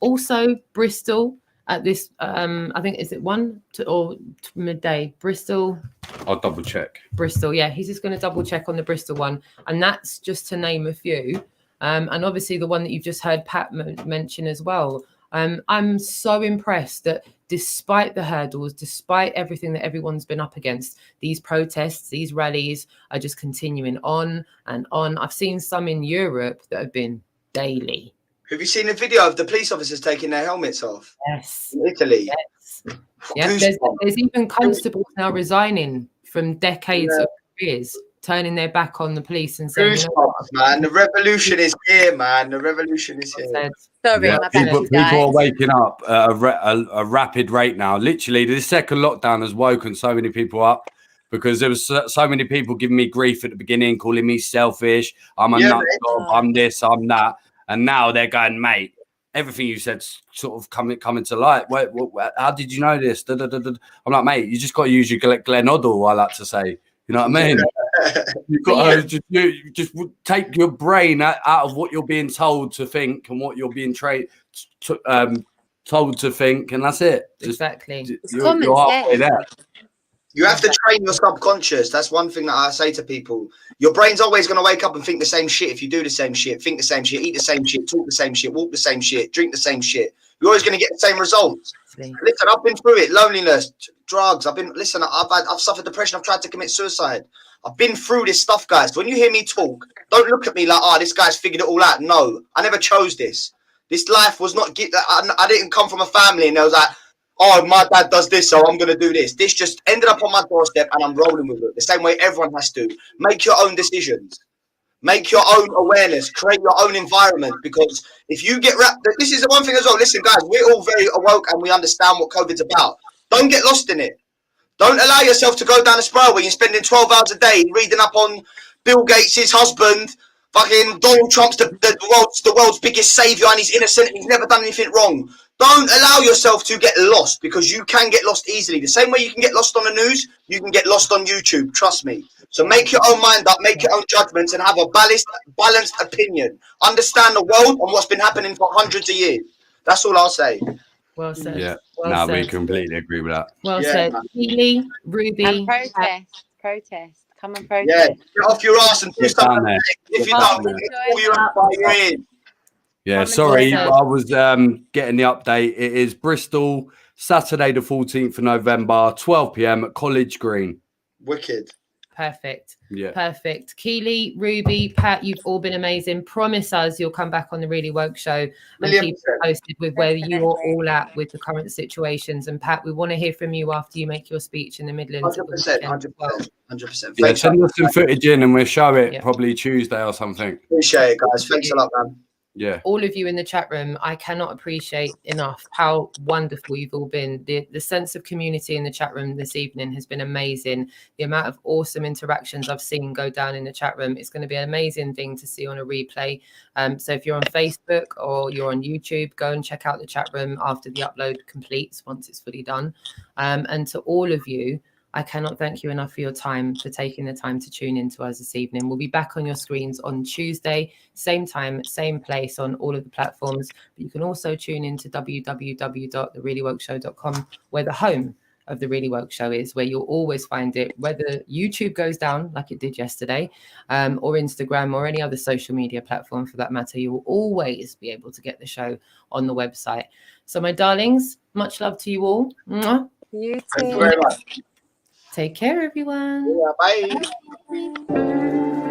Also, Bristol at this, I think, is it 1 or midday? Bristol. I'll double check. Bristol, yeah. He's just going to double check on the Bristol one. And that's just to name a few. And obviously the one that you've just heard Pat mention as well. I'm so impressed that despite the hurdles, despite everything that everyone's been up against, these protests, these rallies are just continuing on and on. I've seen some in Europe that have been daily. Have you seen the video of the police officers taking their helmets off? Yes. In Italy? Yes. Yeah, there's even constables now resigning from decades of careers, turning their back on the police and saying, you know what, man, the revolution is here, man. The revolution is here. Sorry, my people are waking up at a rapid rate now. Literally, the second lockdown has woken so many people up, because there was so many people giving me grief at the beginning, calling me selfish. I'm a nut job. I'm this, I'm that. And now they're going, mate, everything you said's sort of coming to light. How did you know this? I'm like, mate, you just got to use your Glenn Oddle, I like to say. You know what I mean? You've got to just take your brain out of what you're being told to think and what you're being told to think, and that's it. Exactly. You're halfway there. You have to train your subconscious. That's one thing that I say to people. Your brain's always going to wake up and think the same shit if you do the same shit, think the same shit, eat the same shit, talk the same shit, walk the same shit, drink the same shit. You're always going to get the same results. Listen, I've been through it. Loneliness, drugs. I've suffered depression. I've tried to commit suicide. I've been through this stuff, guys. When you hear me talk, don't look at me like, oh, this guy's figured it all out. No, I never chose this. This life was not, I didn't come from a family and there was like, oh, my dad does this, so I'm going to do this. This just ended up on my doorstep and I'm rolling with it. The same way everyone has to. Make your own decisions. Make your own awareness. Create your own environment. Because if you get wrapped... This is the one thing as well. Listen, guys, we're all very awoke and we understand what COVID's about. Don't get lost in it. Don't allow yourself to go down a spiral where you're spending 12 hours a day reading up on Bill Gates' husband. Fucking Donald Trump's the world's biggest savior and he's innocent and he's never done anything wrong. Don't allow yourself to get lost because you can get lost easily. The same way you can get lost on the news, you can get lost on YouTube. Trust me. So make your own mind up, make your own judgments and have a balanced opinion. Understand the world and what's been happening for hundreds of years. That's all I'll say. Well said. Yeah. Well We said. completely agree with that. Well Yeah, said. man. Keely, Ruby. And protest. Come and protest. Yeah, get off your ass and do Get down something. there. If you Get don't, down we'll there. pull you out by your ears. Yeah, Come sorry, and- I was getting the update. It is Bristol, Saturday the 14th of November, 12 p.m. at College Green. Wicked. Perfect. Yeah. Perfect. Keely, Ruby, Pat, you've all been amazing. Promise us you'll come back on the Really Woke show and keep us posted with where you're all at with the current situations. And Pat, we want to hear from you after you make your speech in the Midlands. 100%. 100%. Yeah, send us some footage in and we'll show it Yeah. probably Tuesday or something. Appreciate it, guys. Thanks a lot, man. Yeah. All of you in the chat room, I cannot appreciate enough how wonderful you've all been. The sense of community in the chat room this evening has been amazing. The amount of awesome interactions I've seen go down in the chat room, it's going to be an amazing thing to see on a replay. So if you're on Facebook or you're on YouTube, go and check out the chat room after the upload completes, once it's fully done. And to all of you, I cannot thank you enough for your time, for taking the time to tune in to us this evening. We'll be back on your screens on Tuesday, same time, same place on all of the platforms. But you can also tune in to www.thereallywokeshow.com, where the home of The Really Woke Show is, where you'll always find it, whether YouTube goes down like it did yesterday, or Instagram or any other social media platform for that matter. You will always be able to get the show on the website. So my darlings, much love to you all. Mwah. You Thank you too. very much. Take care, everyone. Yeah, bye. Bye.